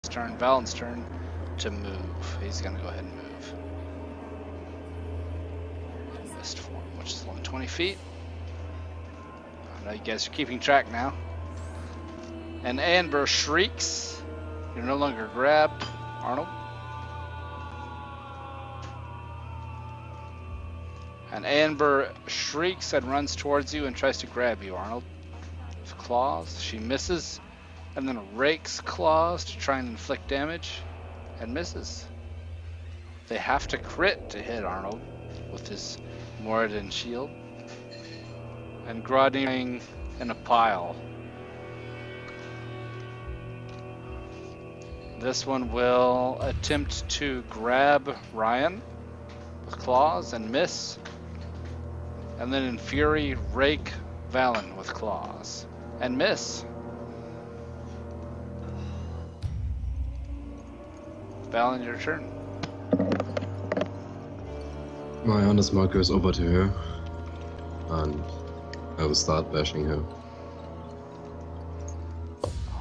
turn, Valen's turn to move. He's gonna go ahead and move. Mist form, which is along 20 feet. I know you guys are keeping track now. And Amber shrieks. You're no longer grabbed, Arnold. And Amber shrieks and runs towards you and tries to grab you, Arnold. With claws, she misses, and then rakes claws to try and inflict damage, and misses. They have to crit to hit Arnold with his Moradin shield. And grunting in a pile. This one will attempt to grab Ryan with claws and miss. And then in fury, rake Valen with claws and miss. Valen, your turn. My honest mark goes over to her, and I will start bashing her.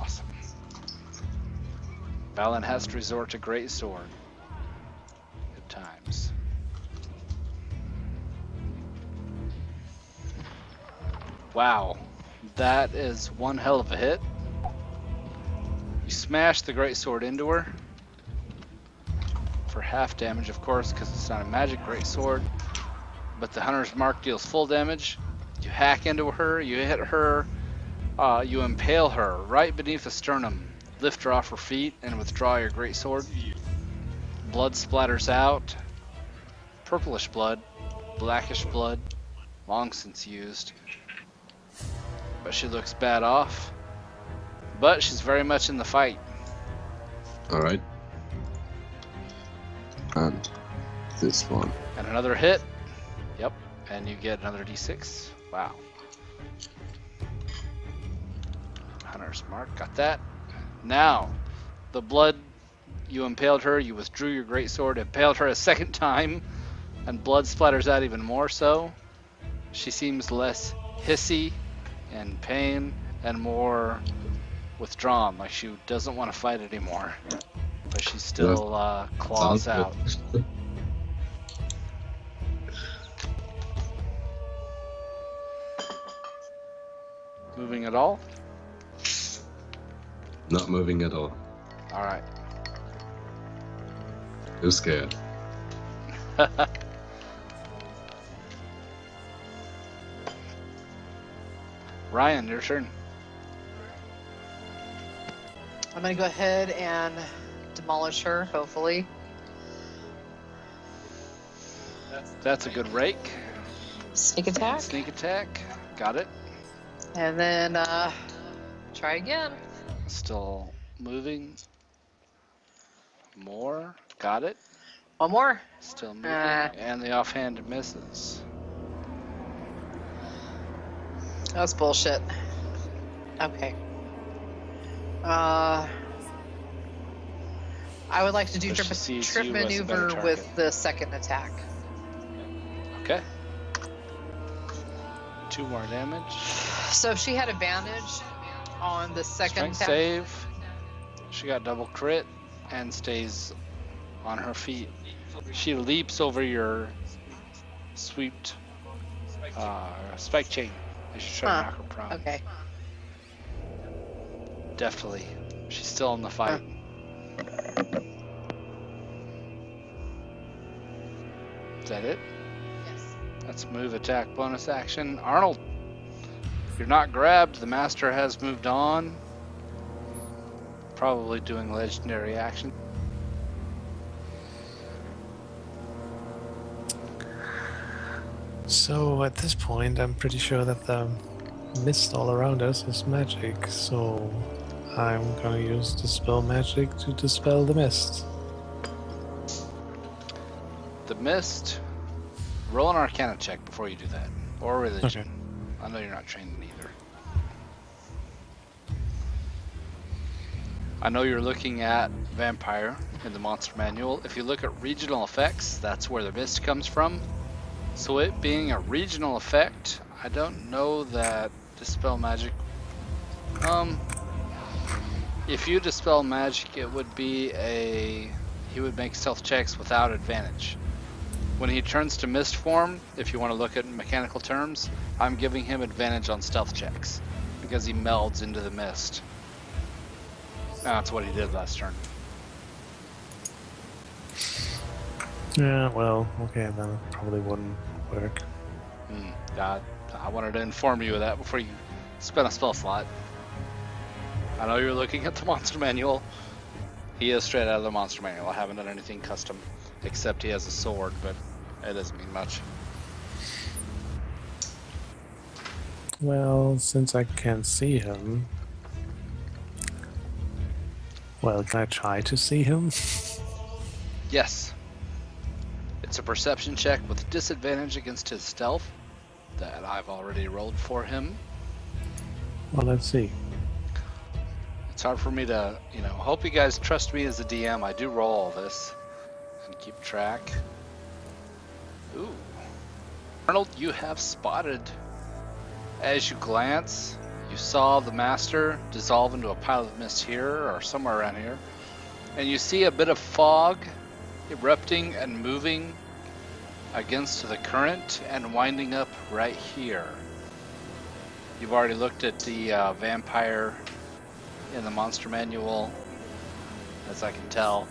Awesome. Valen has to resort to great sword. Good times. Wow, that is one hell of a hit. You smash the greatsword into her for half damage, of course, because it's not a magic greatsword. But the Hunter's Mark deals full damage. You hack into her, you hit her, you impale her right beneath the sternum. Lift her off her feet and withdraw your greatsword. Blood splatters out. Purplish blood, blackish blood, long since used. But she looks bad off. But she's very much in the fight. Alright. And this one. And another hit. Yep. And you get another d6. Wow. Hunter's Mark. Got that. Now, the blood, you impaled her. You withdrew your greatsword. Impaled her a second time. And blood splatters out even more so. She seems less hissy and pain and more withdrawn, like she doesn't want to fight anymore, but she still claws out. Moving at all? Not moving at all. All right. Too scared. Ryan, your turn. I'm gonna go ahead and demolish her, hopefully. That's a good rake. Sneak attack. Sneak attack. Got it. And then try again. Still moving. More. Got it. One more. Still moving. And the offhand misses. That was bullshit. Okay. I would like to do But she sees trip you as a better maneuver target. with the second attack. Okay. 2 more damage. So if she had advantage on the second Strength attack. save. She got double crit and stays on her feet. She leaps over your sweeped spike chain as you try to knock her prone. Okay. Definitely. She's still in the fight. Is that it? Yes. That's move, attack, bonus action. Arnold, you're not grabbed. The master has moved on. Probably doing legendary action. So at this point, I'm pretty sure that the mist all around us is magic, so I'm gonna use Dispel Magic to dispel the mist. The mist. Roll an Arcana check before you do that, or religion. Okay. I know you're not trained in either. I know you're looking at Vampire in the Monster Manual. If you look at regional effects, that's where the mist comes from. So it being a regional effect, I don't know that Dispel Magic... If you dispel magic, it would be he would make stealth checks without advantage. When he turns to mist form, if you want to look at mechanical terms, I'm giving him advantage on stealth checks because he melds into the mist. That's what he did last turn. Yeah, well, okay, then it probably wouldn't work. I wanted to inform you of that before you spent a spell slot. I know you're looking at the monster manual. He is straight out of the monster manual. I haven't done anything custom, except he has a sword, but it doesn't mean much. Well, since I can't see him... Well, can I try to see him? Yes. It's a perception check with disadvantage against his stealth that I've already rolled for him. Well, let's see. It's hard for me to, hope you guys trust me as a DM. I do roll all this and keep track. Ooh. Arnold, you have spotted. As you glance, you saw the master dissolve into a pile of mist here or somewhere around here. And you see a bit of fog erupting and moving against the current and winding up right here. You've already looked at the vampire in the monster manual, as I can tell.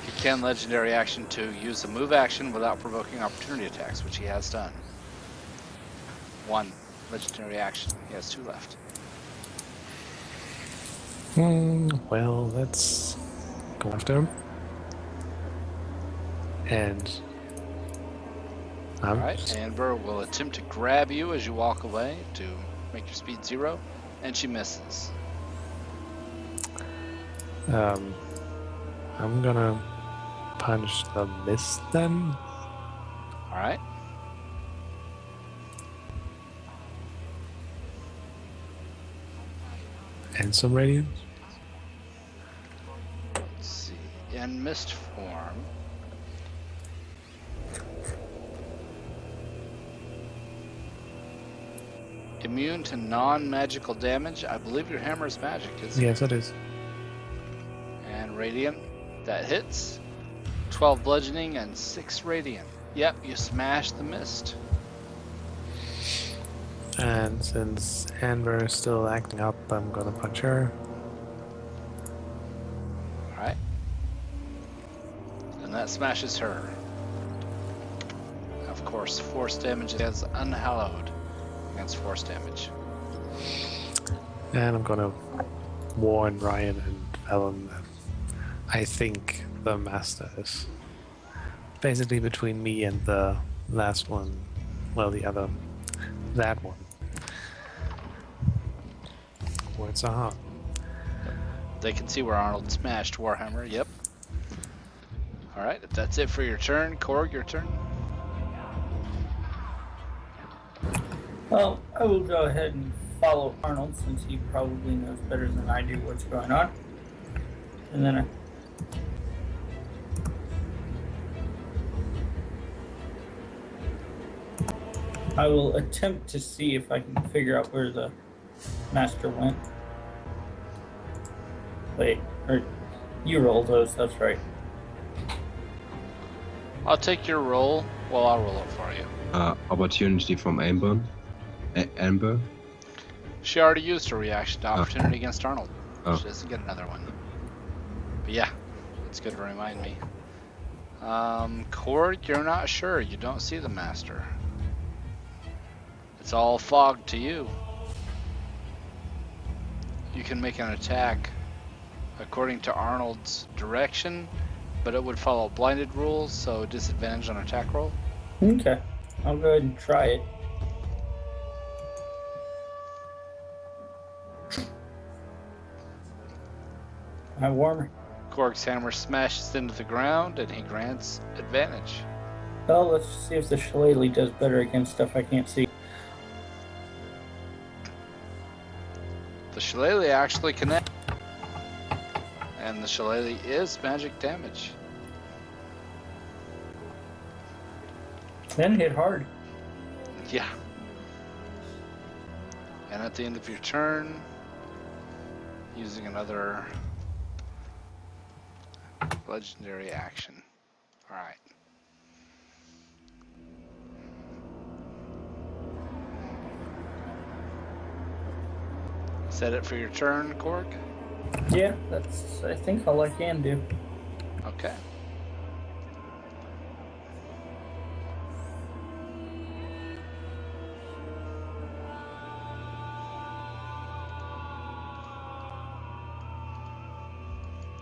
He can legendary action to use a move action without provoking opportunity attacks, which he has done. 1 legendary action. He has 2 left. Well, let's go after him. And... Alright, Amber will attempt to grab you as you walk away to make your speed 0, and she misses. I'm gonna punch the mist then. Alright. And some radiance. Let's see. In mist form. Immune to non-magical damage. I believe your hammer is magic, isn't it? Yes, it is. And radiant. That hits. 12 bludgeoning and 6 radiant. Yep, you smash the mist. And since Amber is still acting up, I'm gonna punch her. Alright. And that smashes her. Of course, force damage is unhallowed against force damage. And I'm gonna warn Ryan and Ellen that I think the master is basically between me and the last one. Well, the other. That one. Words are hard. They can see where Arnold smashed Warhammer, yep. Alright, if that's it for your turn, Korg, your turn. Well, I will go ahead and follow Arnold since he probably knows better than I do what's going on. And then I will attempt to see if I can figure out where the master went. Wait, or you roll those, that's right. I'll take your roll. Well, I'll roll it for you. Opportunity from Amber. Amber. She already used her reaction to opportunity against Arnold. Oh. She doesn't get another one. But yeah, it's good to remind me. Korg, you're not sure. You don't see the master. It's all fog to you. You can make an attack according to Arnold's direction, but it would follow blinded rules, so disadvantage on attack roll. Okay, I'll go ahead and try it. My warmer. Korg's hammer smashes into the ground, and he grants advantage. Well, let's see if the shillelagh does better against stuff I can't see. The shillelagh actually connects, and the shillelagh is magic damage. Then hit hard. Yeah. And at the end of your turn, using another legendary action. Alright. Set it for your turn, Korg? Yeah, that's, I think, all I can do. Okay.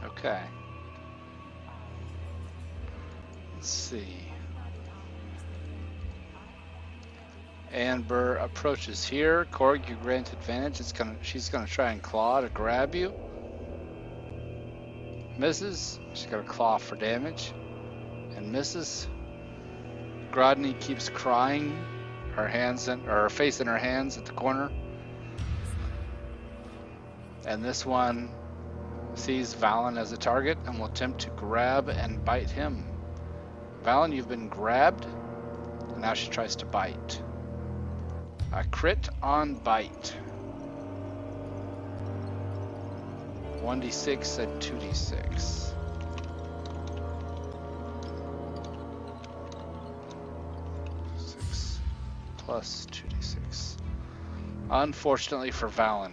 Okay. Let's see. Amber approaches here. Korg, you grant advantage. She's gonna try and claw to grab you. Misses. She's got a claw for damage. And misses. Grodny keeps crying. Her face in her hands at the corner. And this one sees Valen as a target and will attempt to grab and bite him. Valen, you've been grabbed. And now she tries to bite. A crit on bite. 1d6 and 2d6. Plus 2d6. Unfortunately for Valen.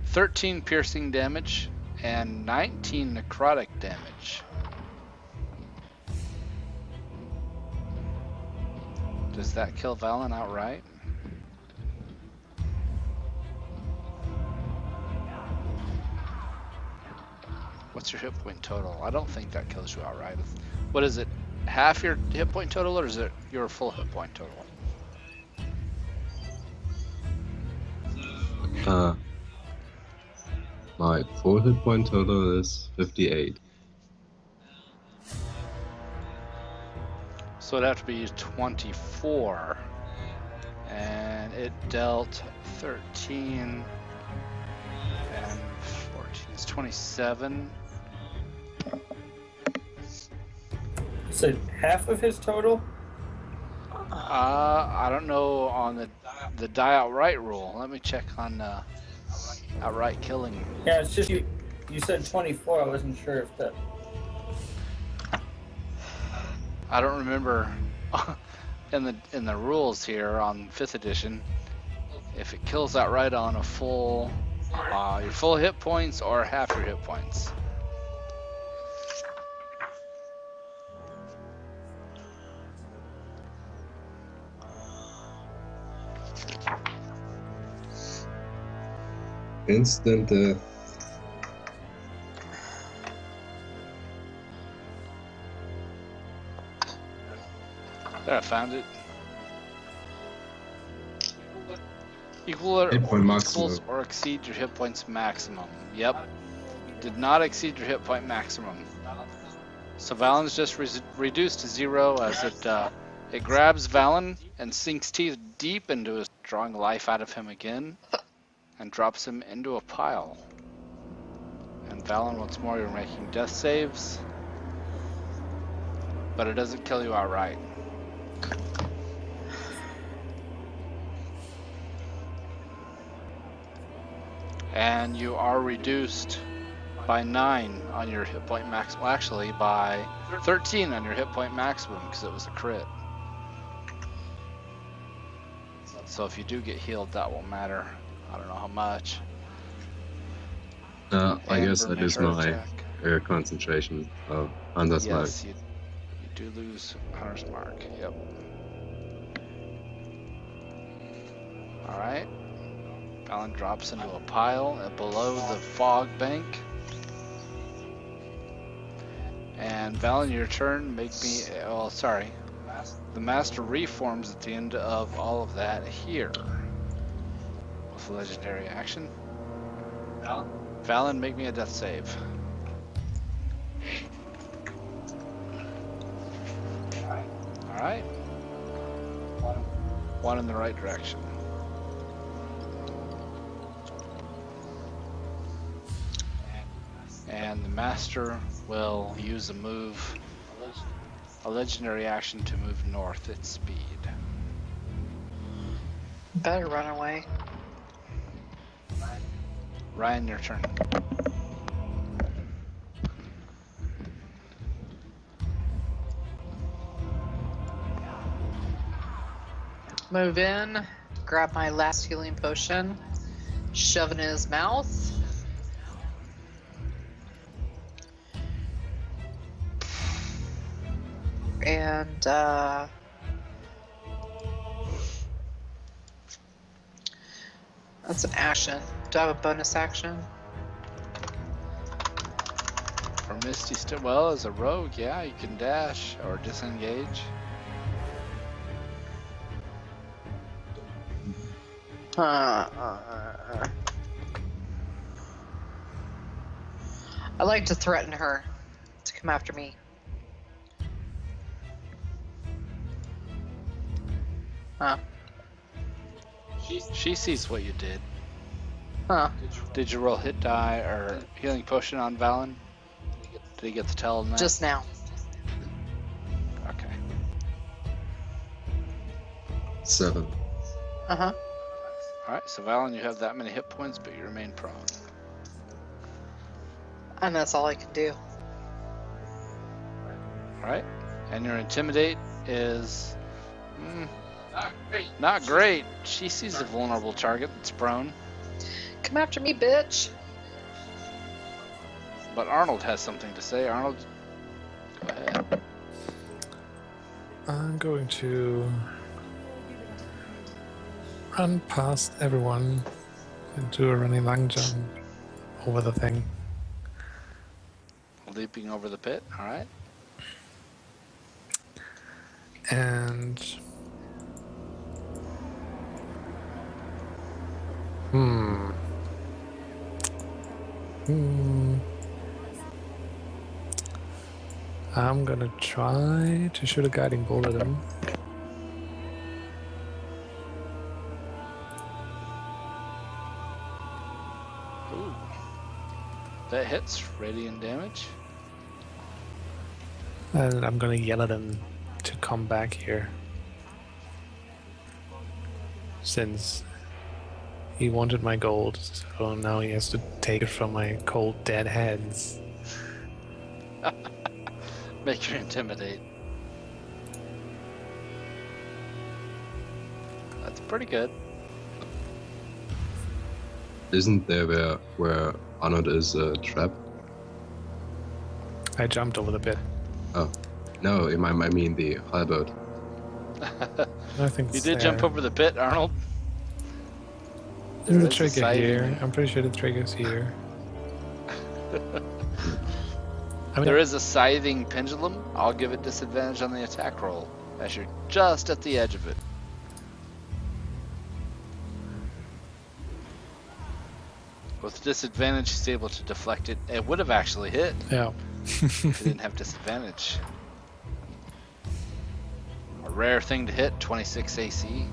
13 piercing damage and 19 necrotic damage. Does that kill Valen outright? What's your hit point total? I don't think that kills you outright. What is it? Half your hit point total, or is it your full hit point total? My full hit point total is 58. So it'd have to be 24. And it dealt 13 and 14. It's 27. So half of his total? I don't know on the die outright rule. Let me check on outright killing. Yeah, it's just you said 24. I wasn't sure if that. I don't remember in the rules here on 5th edition if it kills outright on a full your full hit points or half your hit points. Instant death. There, I found it. Equal Hit point maximum. equals or exceed your hit points maximum. Yep. Did not exceed your hit point maximum. So Valen's just reduced to 0 as it grabs Valen and sinks teeth deep into his, drawing life out of him again, and drops him into a pile. And Valen, once more, you're making death saves, but it doesn't kill you outright. And you are reduced by 9 on your hit point max. Well, actually, by 13 on your hit point maximum because it was a crit. So if you do get healed, that won't matter. I don't know how much. I guess Amber, that is make her my attack. concentration of Hunter's Mark. Yes, you do lose Hunter's Mark. Yep. Alright. Valen drops into a pile below the fog bank. And Valen, your turn. Make me. Oh, sorry. The master reforms at the end of all of that here. With a legendary action. Valen, make me a death save. Alright. 1 in the right direction. And the master will use a legendary action to move north at speed. Better run away. Ryan, your turn. Move in, grab my last healing potion, shove it in his mouth. And that's an action. Do I have a bonus action? For Misty, well, as a rogue, yeah, you can dash or disengage. I like to threaten her to come after me. Huh. She sees what you did. Huh. Did you roll hit die or healing potion on Valen? Did he get to tell him that? Just now. Okay. 7. Uh-huh. Alright, so Valen, you have that many hit points, but you remain prone. And that's all I can do. Alright, and your intimidate is not great. She sees a vulnerable target that's prone, Come after me, bitch. but Arnold has something to say. Arnold, go ahead. I'm going to run past everyone and do a running long jump over the thing. Leaping over the pit, alright. And I'm gonna try to shoot a guiding bolt at him. Ooh. That hits, radiant damage. And I'm gonna yell at him to come back here. Since he wanted my gold, so now he has to take it from my cold dead hands. Make your intimidate. That's pretty good. Isn't there where Arnold is a trap? I jumped over the pit. Oh. No, I mean the halberd. I think You it's did jump there. over the pit, Arnold. Isn't the There is a trigger scything- here? I'm pretty sure the trigger's here. I mean, There is a scything pendulum. I'll give it disadvantage on the attack roll, as you're just at the edge of it. With disadvantage, he's able to deflect it. It would have actually hit yeah. if he didn't have disadvantage. A rare thing to hit, 26 AC.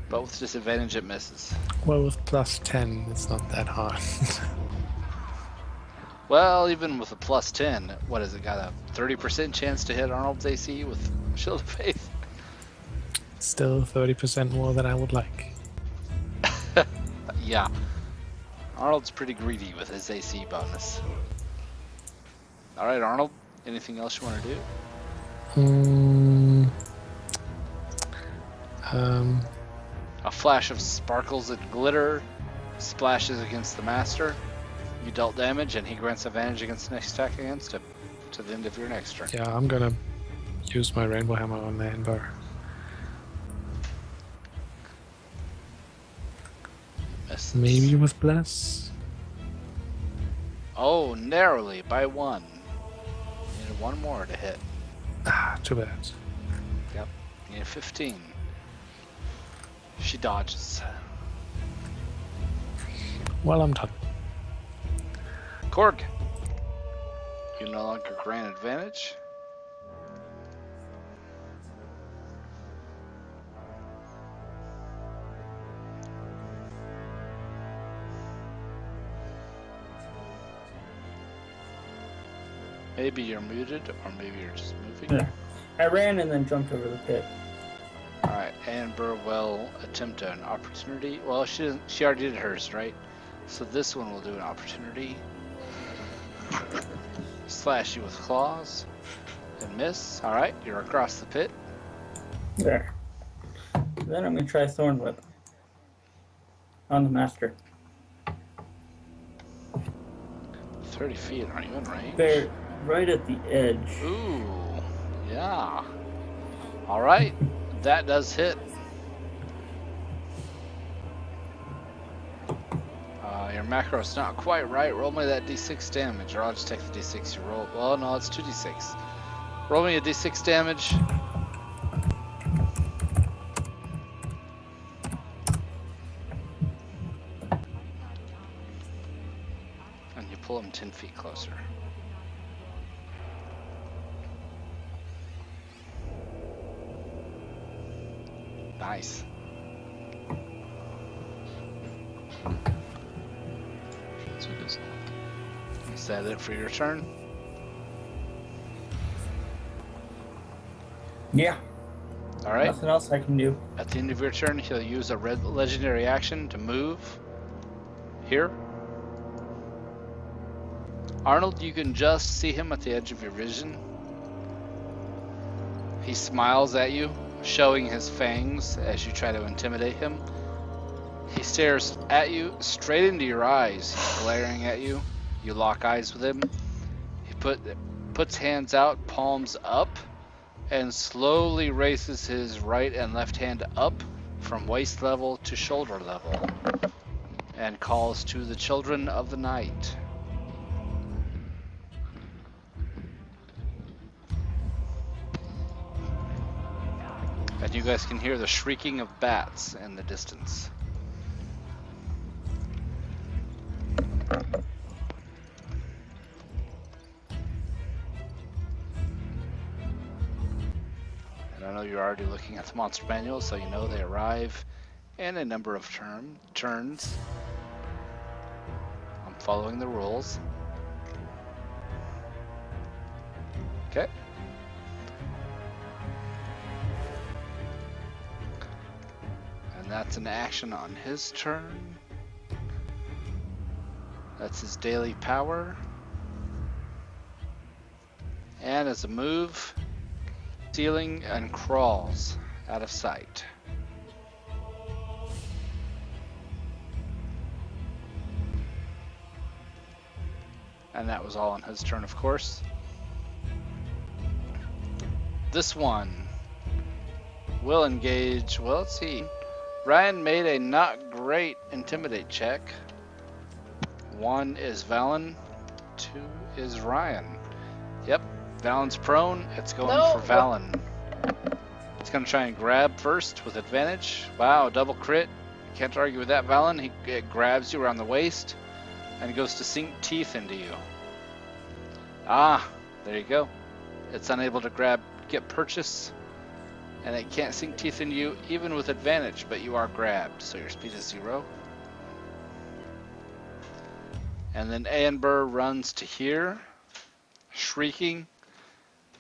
But with disadvantage, it misses. Well, with plus 10, it's not that hard. Well, even with a plus 10, what has it got, a 30% chance to hit Arnold's AC with Shield of Faith? Still 30% more than I would like. Yeah. Arnold's pretty greedy with his AC bonus. Alright, Arnold, anything else you want to do? A flash of sparkles and glitter splashes against the Master. You dealt damage, and he grants advantage against the next attack against him to the end of your next turn. Yeah, I'm gonna use my rainbow hammer on the Anbar. Misses. Maybe with bless. Oh, narrowly by one. Needed one more to hit. Ah, too bad. Yep. Needed 15. She dodges. Well, I'm done. Korg. You no longer grant advantage. Maybe you're muted, or maybe you're just moving. Yeah. I ran and then jumped over the pit. Alright, Amber will attempt an opportunity. Well, she already did hers, right? So this one will do an opportunity. Slash you with claws. And miss. Alright, you're across the pit. There. Then I'm going to try Thorn Whip on the master. 30 feet, aren't you in range? They're right at the edge. Ooh, yeah. Alright, that does hit. Your macro's not quite right. Roll me that d6 damage, or I'll just take the d6 you roll. Well, no, it's 2d6. Roll me a d6 damage. And you pull him 10 feet closer. Nice. So it is. Is that it for your turn? Yeah. All right. Nothing else I can do. At the end of your turn, he'll use a red legendary action to move here. Arnold, you can just see him at the edge of your vision. He smiles at you, showing his fangs as you try to intimidate him. He stares at you, straight into your eyes, glaring at you. You lock eyes with him. He puts hands out, palms up, and slowly raises his right and left hand up from waist level to shoulder level, and calls to the children of the night. And you guys can hear the shrieking of bats in the distance. And I know you're already looking at the monster manual, so you know they arrive in a number of turns. I'm following the rules. Okay. And that's an action on his turn. That's his daily power. And as a move, stealing and crawls out of sight. And that was all on his turn, of course. This one will engage. Well, let's see. Ryan made a not great intimidate check. 1 is Valen, 2 is Ryan. Yep, Valen's prone. It's going for Valen. It's going to try and grab first with advantage. Wow, double crit. Can't argue with that, Valen. It grabs you around the waist and goes to sink teeth into you. Ah, there you go. It's unable to get purchase, and it can't sink teeth into you even with advantage, but you are grabbed, so your speed is 0. And then Amber runs to here, shrieking,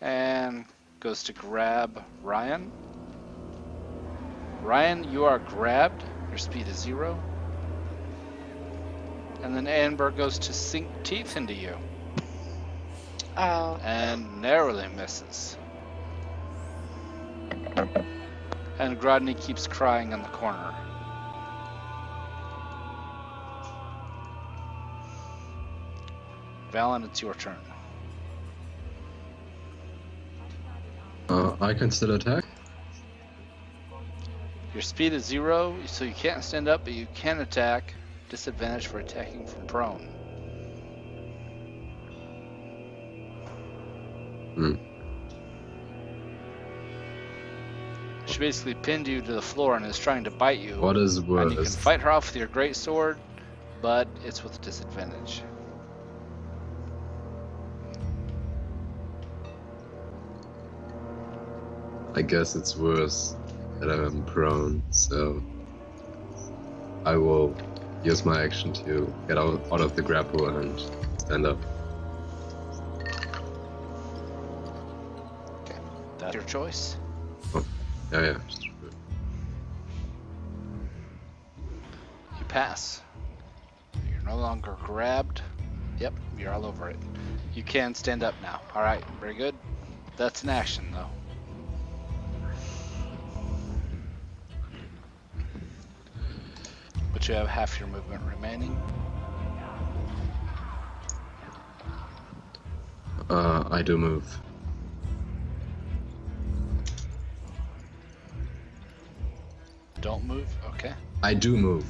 and goes to grab Ryan. Ryan, you are grabbed. Your speed is 0. And then Amber goes to sink teeth into you. Oh. And narrowly misses. And Grodny keeps crying in the corner. Valen, it's your turn. I can still attack? Your speed is 0, so you can't stand up, but you can attack. Disadvantage for attacking from prone. She basically pinned you to the floor and is trying to bite you. What is And you can worse? fight her off with your great sword, but it's with disadvantage. I guess it's worse that I'm prone, so I will use my action to get out of the grapple and stand up. Okay, that's your choice. Yeah. You pass. You're no longer grabbed. Yep, you're all over it. You can stand up now. All right, very good. That's an action, though. But you have half your movement remaining. I do move. Don't move. Okay. I do move.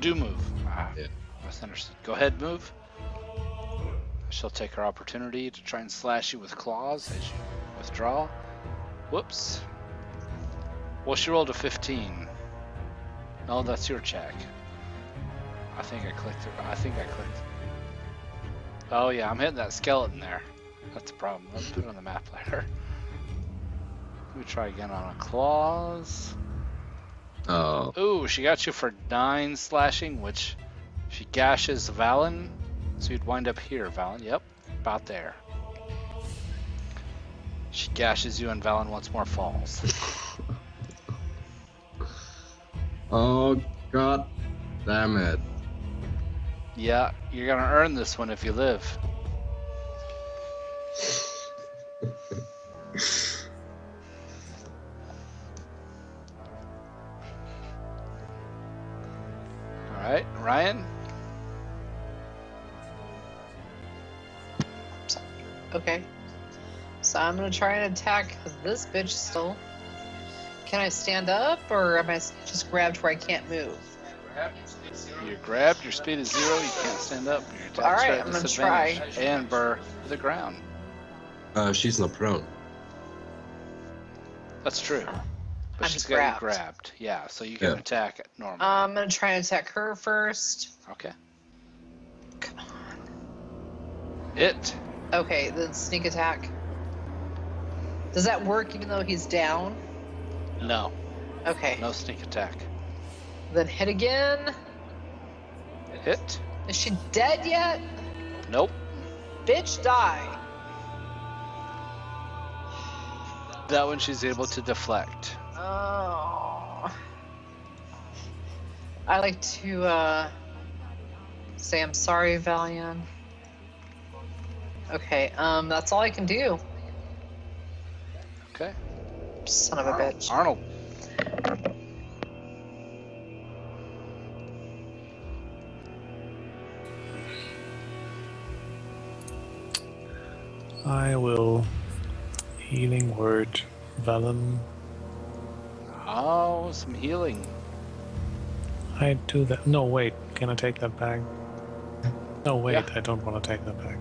Do move. Ah, Yeah. misunderstood. Go ahead, move. She'll take her opportunity to try and slash you with claws as you withdraw. Whoops. Well, she rolled a 15. No, that's your check. I think I clicked it. Oh yeah, I'm hitting that skeleton there. That's a problem. Let's put it on the map later. Let me try again on a claws. Oh. Ooh, she got you for 9 slashing, which she gashes Valen. So you'd wind up here, Valen. Yep, about there. She gashes you and Valen once more falls. Oh, god damn it. Yeah, you're gonna earn this one if you live. Alright, Ryan? Okay. So I'm gonna try and attack this bitch still. Can I stand up, or am I just grabbed where I can't move? You're grabbed, your speed is 0, you can't stand up. Your attack's Alright, at I'm gonna disadvantage. try. And burr to the ground. She's not prone. That's true. But I'm she's just got you grabbed. grabbed. Yeah, so you can Yeah. attack it normally. I'm gonna try and attack her first. Okay. Come on. It. Okay, then sneak attack. Does that work even though he's down? No. Okay. No sneak attack. Then hit again. Hit. Is she dead yet? Nope. Bitch, die. That one she's able to deflect. Oh. I like to say I'm sorry, Valian. Okay, that's all I can do. Okay. Son of a bitch. Arnold. I will healing word Valen. Oh, some healing. I do that. No, wait. Can I take that back? No, wait. Yeah. I don't want to take that back.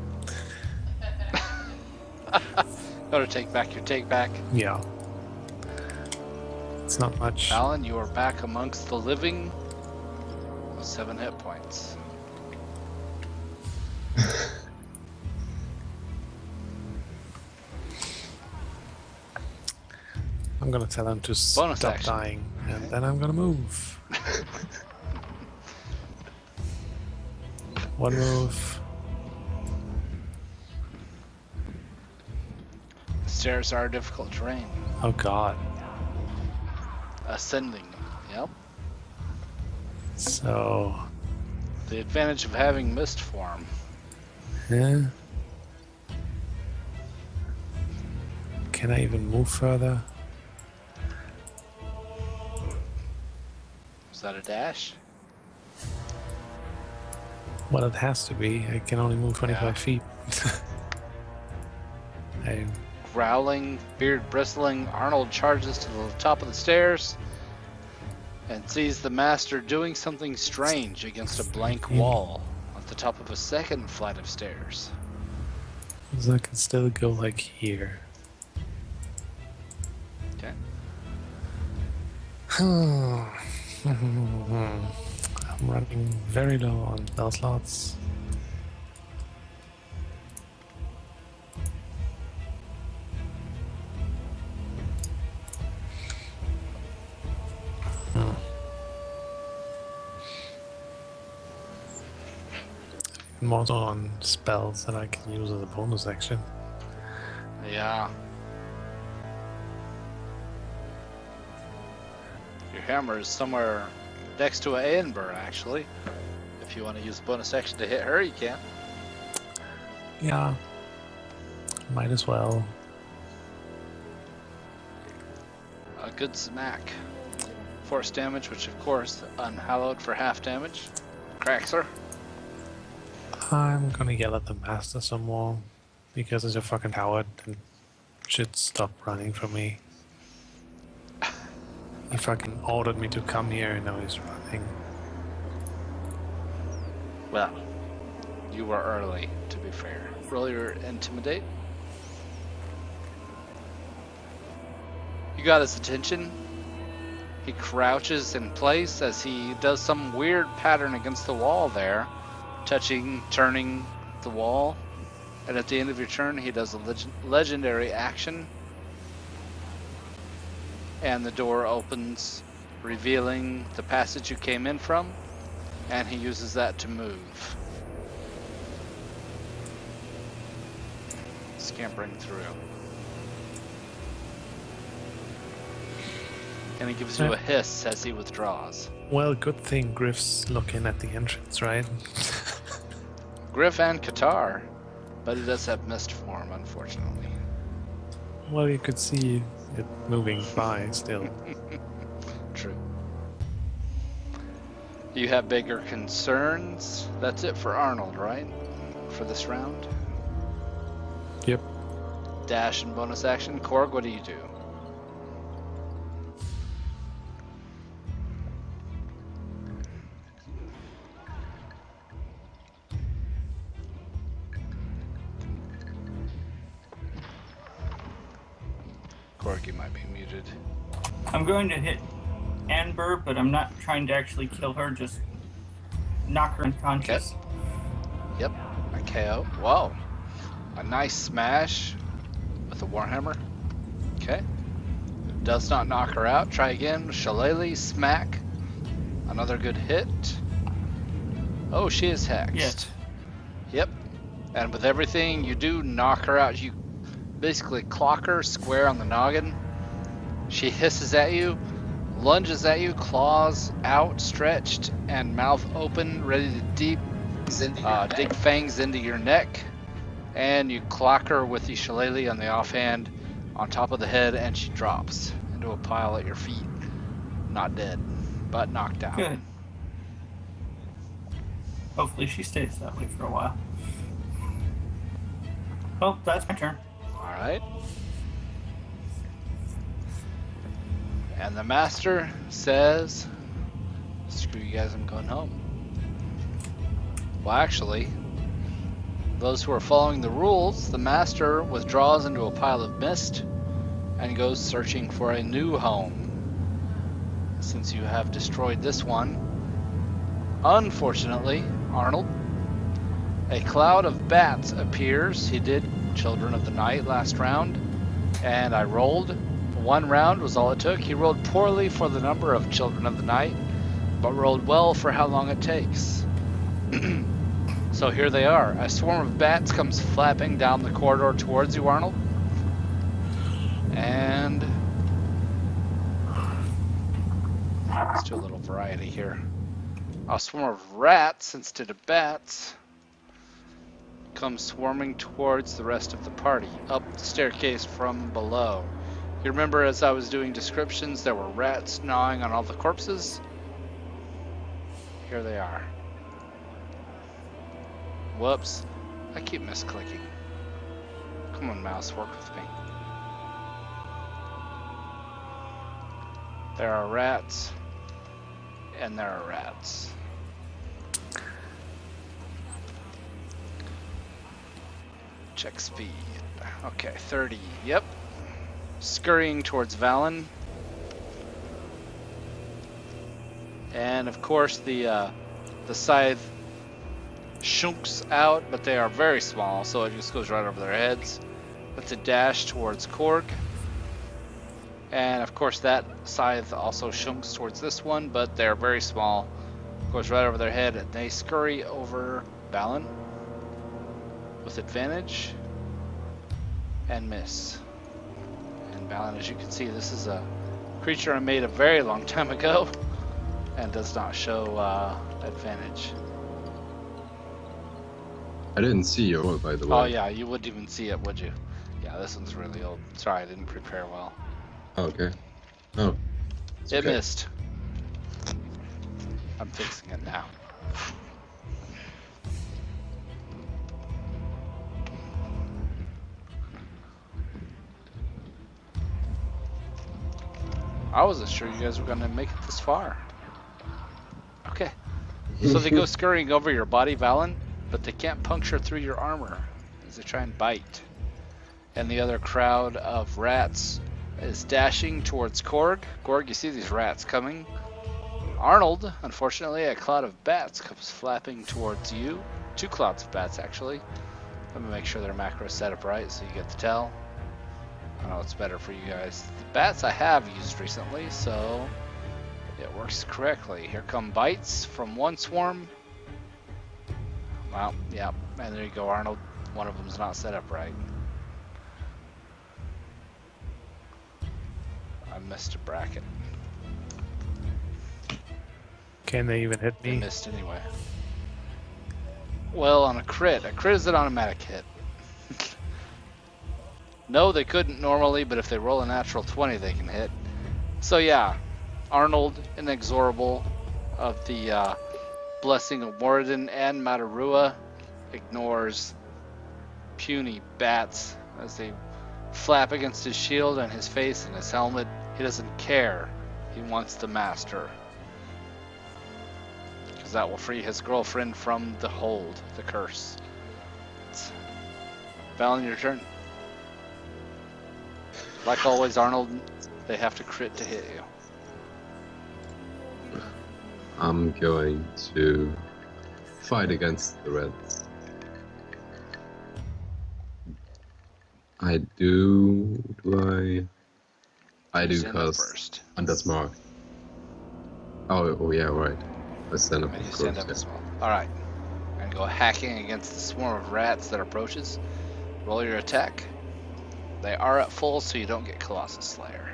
Gotta take back your take back. Yeah. It's not much. Alan, you are back amongst the living with 7 hit points. I'm gonna tell him to Bonus stop action. dying, and then I'm gonna move. One move. The stairs are difficult terrain. Oh god. Ascending. Yep. So, The advantage of having mist form. yeah. Can I even move further? Is that a dash? Well, it has to be. I can only move 25 Yeah. feet. I, Growling, beard bristling, Arnold charges to the top of the stairs and sees the master doing something strange against a blank wall at the top of a second flight of stairs. so I can still go like here. Okay. I'm running very low on spell slots. More so on spells that I can use as a bonus action. Yeah. Your hammer is somewhere next to an Aenber, actually. If you want to use bonus action to hit her, you can. Yeah. Might as well. A good smack. Force damage, which of course, unhallowed for half damage. Cracks her. I'm gonna yell at the master some more. Because he's a fucking coward and should stop running from me. He fucking ordered me to come here and now he's running. Well, you were early, to be fair. Roll your intimidate. You got his attention. He crouches in place as he does some weird pattern against the wall there, touching, turning the wall. And at the end of your turn, he does a legendary action. And the door opens, revealing the passage you came in from. And he uses that to move. Scampering through. And he gives you a hiss as he withdraws. Well, good thing Griff's looking at the entrance, right? Griff and Qatar, but he does have mist form, unfortunately. Well, you could see it moving by still. True. You have bigger concerns. That's it for Arnold, right? For this round? Yep. Dash and bonus action. Korg, what do you do? Korg, you might be muted. I'm going to hit Amber, but I'm not trying to actually kill her, just knock her unconscious. Yep, a KO. Whoa. A nice smash with a Warhammer. Okay. Does not knock her out. Try again. Shillelagh, smack. Another good hit. Oh, she is hexed. Yes. Yep. And with everything you do, knock her out. You basically clock her square on the noggin. She hisses at you, lunges at you, claws outstretched and mouth open, ready to dig fangs into your neck. And you clock her with the shillelagh on the offhand on top of the head, and she drops into a pile at your feet. Not dead, but knocked out. Good. Hopefully she stays that way for a while. Well, that's my turn. Alright. And the master says, screw you guys, I'm going home. Well, actually, those who are following the rules, the master withdraws into a pile of mist and goes searching for a new home. Since you have destroyed this one, unfortunately, Arnold, a cloud of bats appears. He did Children of the Night last round, and I rolled. One round was all it took. He rolled poorly for the number of Children of the Night, but rolled well for how long it takes. So here they are. A swarm of bats comes flapping down the corridor towards you, Arnold. And let's do a little variety here. A swarm of rats instead of bats comes swarming towards the rest of the party, up the staircase from below. You remember as I was doing descriptions, there were rats gnawing on all the corpses? Here they are. Whoops. I keep misclicking. Come on, mouse, work with me. There are rats, and there are rats. Check speed. Okay, 30. Yep. Scurrying towards Valen. And of course the scythe shunks out, but they are very small, so it just goes right over their heads. It's a dash towards Korg. And of course that scythe also shunks towards this one, but they're very small. Goes right over their head, and they scurry over Valen with advantage and miss. And Valen, as you can see, this is a creature I made a very long time ago and does not show advantage. I didn't see your, by the way. Oh yeah, you wouldn't even see it, would you? Yeah, this one's really old. Sorry, I didn't prepare well. Oh, okay. Oh. It's It okay. missed. I'm fixing it now. I wasn't sure you guys were gonna make it this far. Okay. So they go scurrying over your body, Valen, but they can't puncture through your armor as they try and bite. And the other crowd of rats is dashing towards Korg. Korg, you see these rats coming. Arnold, unfortunately, a cloud of bats comes flapping towards you. 2 clouds of bats, actually. Let me make sure their macro is set up right so you get the tell. I know it's better for you guys. The bats I have used recently, so it works correctly. Here come bites from one swarm. Well, yeah, and there you go, Arnold. One of them's not set up right. I missed a bracket. Can they even hit They me? missed anyway. Well, on a crit is an automatic hit. No, they couldn't normally, but if they roll a natural 20, they can hit. So yeah, Arnold, inexorable of the Blessing of Moradin and Matarua, ignores puny bats as they flap against his shield and his face and his helmet. He doesn't care. He wants the master. Because that will free his girlfriend from the hold, the curse. Valen, your turn. Like always, Arnold, they have to crit to hit you. I'm going to fight against the reds. I do Stand up cast first. Hunter's Mark. Oh yeah, right. I stand up, And you of stand course, up yeah. as well. Alright. And go hacking against the swarm of rats that approaches. Roll your attack. They are at full, so you don't get Colossus Slayer.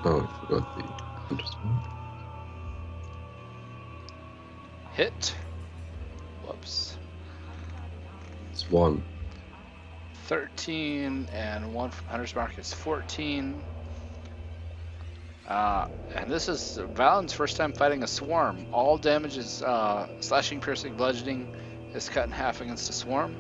Oh, I forgot the Hunter's Mark. Hit. Whoops. It's 1. 13 and 1 from Hunter's Mark is 14. And this is Valen's first time fighting a swarm. All damage is slashing, piercing, bludgeoning is cut in half against a swarm.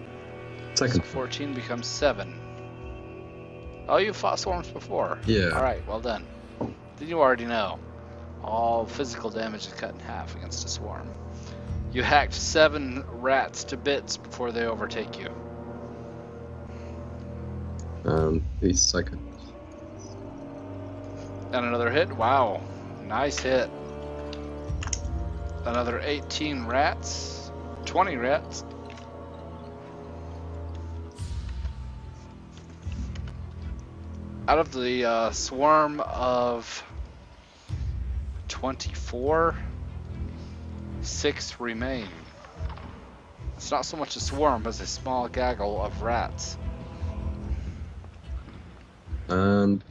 So Second. 14 becomes 7. Oh, you fought swarms before? Yeah. Alright, well done. Then you already know. All physical damage is cut in half against a swarm. You hacked 7 rats to bits before they overtake you. The second. And another hit. Wow. Nice hit. Another 18 rats. 20 rats. Out of the swarm of 24, 6 remain. It's not so much a swarm as a small gaggle of rats. And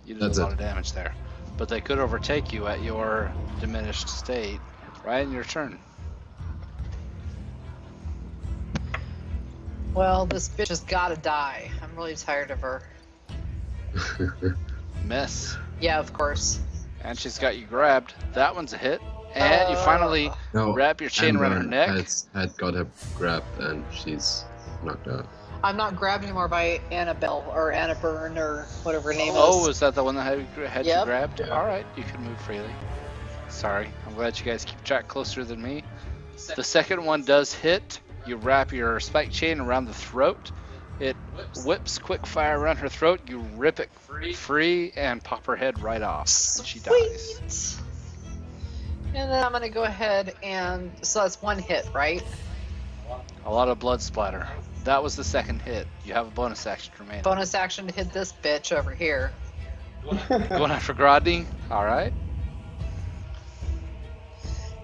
You did That's a lot it. of damage there. But they could overtake you at your diminished state. Right in your turn. Well, this bitch has gotta die. I'm really tired of her. Miss. Yeah, of course. And she's got you grabbed. That one's a hit. And you finally no, wrap your chain around her Amber neck. had got her grabbed and she's knocked out. I'm not grabbed anymore by Annabelle or Anna Byrne or whatever her name Oh, is. was that the one that had you Yep. grabbed? Yeah. Alright, you can move freely. Sorry, I'm glad you guys keep track closer than me. The second one does hit. You wrap your spike chain around the throat. It whips quick fire around her throat. You rip it free and pop her head right off. And she dies. Sweet. And then I'm gonna go ahead and so that's 1 hit, right? A lot of blood splatter. That was the second hit. You have a bonus action remaining. Bonus action to hit this bitch over here. Going after Grodny? Alright.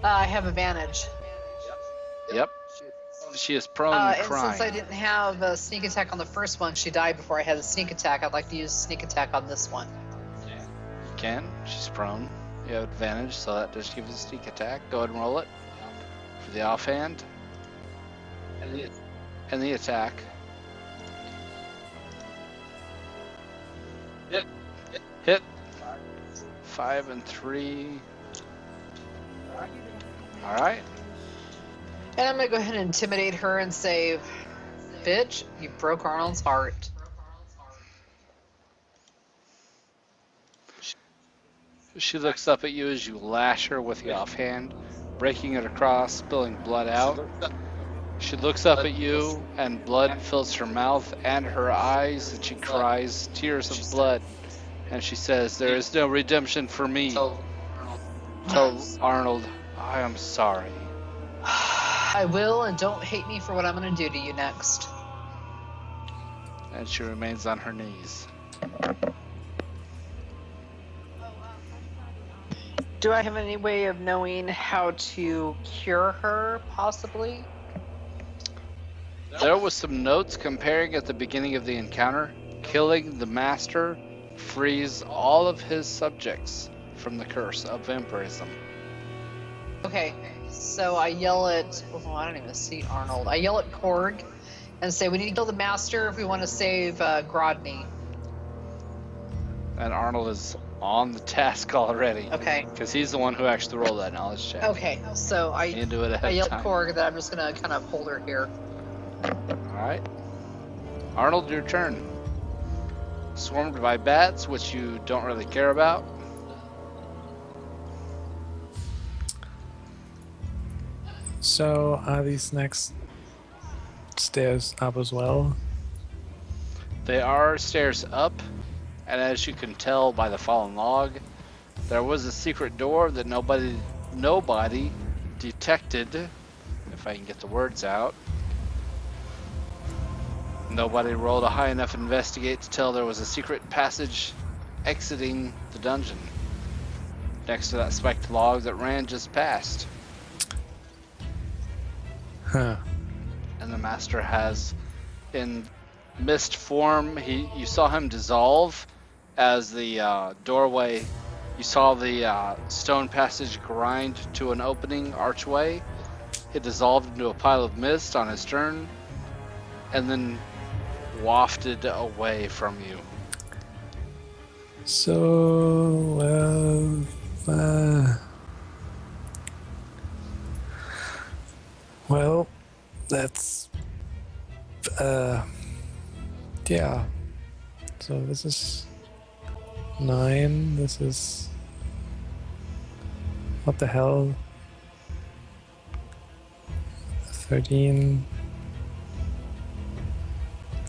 I have advantage. Yep. She is prone And crying. since I didn't have a sneak attack on the first one, she died before I had a sneak attack. I'd like to use sneak attack on this one. You can. She's prone. You have advantage, so that just gives you a sneak attack. Go ahead and roll it for the offhand. And the attack. Hit. 5 and 3. Alright. And I'm gonna go ahead and intimidate her and say, bitch, you broke Arnold's heart. She looks up at you as you lash her with the offhand, breaking it across, spilling blood out. She looks up at you, and blood fills her mouth and her eyes, and she cries tears of blood. And she says, "There is no redemption for me." Tell Arnold, I am sorry. I will, and don't hate me for what I'm gonna do to you next. And she remains on her knees. Do I have any way of knowing how to cure her, possibly? There was some notes comparing at the beginning of the encounter. Killing the master frees all of his subjects from the curse of vampirism. Okay, so I yell at, oh, I don't even see Arnold. I yell at Korg and say, we need to kill the master if we want to save Grodny. And Arnold is on the task already. Okay. Because he's the one who actually rolled that knowledge check. Okay, so I Into it ahead I of yell at time. Korg that I'm just gonna kind of hold her here. Alright. Arnold, your turn. Swarmed by bats, which you don't really care about. So are these next stairs up as well? They are stairs up, and as you can tell by the fallen log, there was a secret door that nobody detected, if I can get the words out. Nobody rolled a high enough investigate to tell there was a secret passage exiting the dungeon next to that spiked log that ran just past. Huh. And the master has, in mist form, you saw him dissolve as the doorway, you saw the stone passage grind to an opening archway. It dissolved into a pile of mist on his turn, and then wafted away from you. So, well, that's, yeah. So this is 9, this is, what the hell, 13,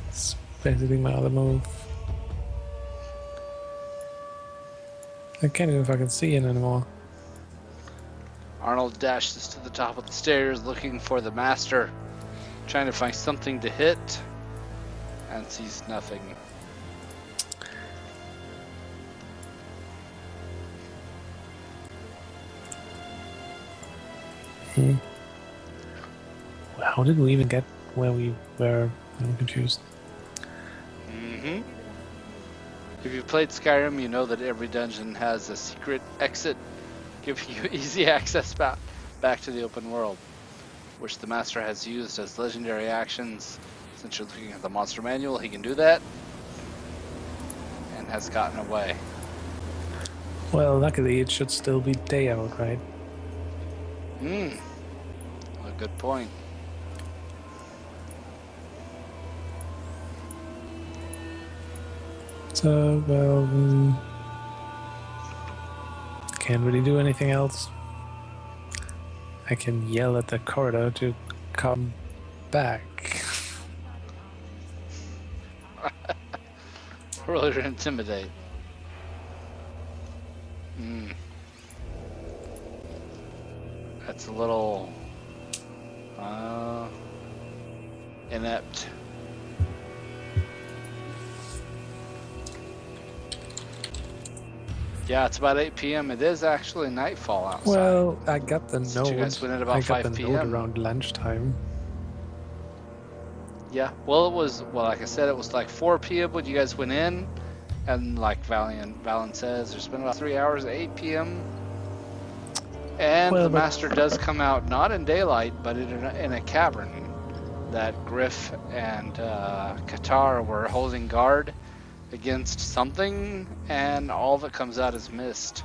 it's basically my other move. I can't even fucking see it anymore. Arnold dashes to the top of the stairs looking for the master, trying to find something to hit, and sees nothing. How did we even get where we were? I'm confused. Mm-hmm. If you've played Skyrim, you know that every dungeon has a secret exit, giving you easy access back to the open world, which the master has used as legendary actions. Since you're looking at the monster manual, he can do that, and has gotten away. Well, luckily it should still be day out, right? A good point. So, well, can't really do anything else. I can yell at the corridor to come back. Roll to intimidate. That's a little inept. Yeah, it's about 8 p.m. It is actually nightfall outside. Well, I got the Since you note. guys went at about I got 5 the p.m. note around lunchtime. Yeah, well, it was, like I said, it was like 4 p.m. when you guys went in, and like Valen says, there's been about 3 hours at 8 p.m. And Well, the but- master does come out, not in daylight, but in a cavern that Griff and Qatar were holding guard against something, and all that comes out is mist.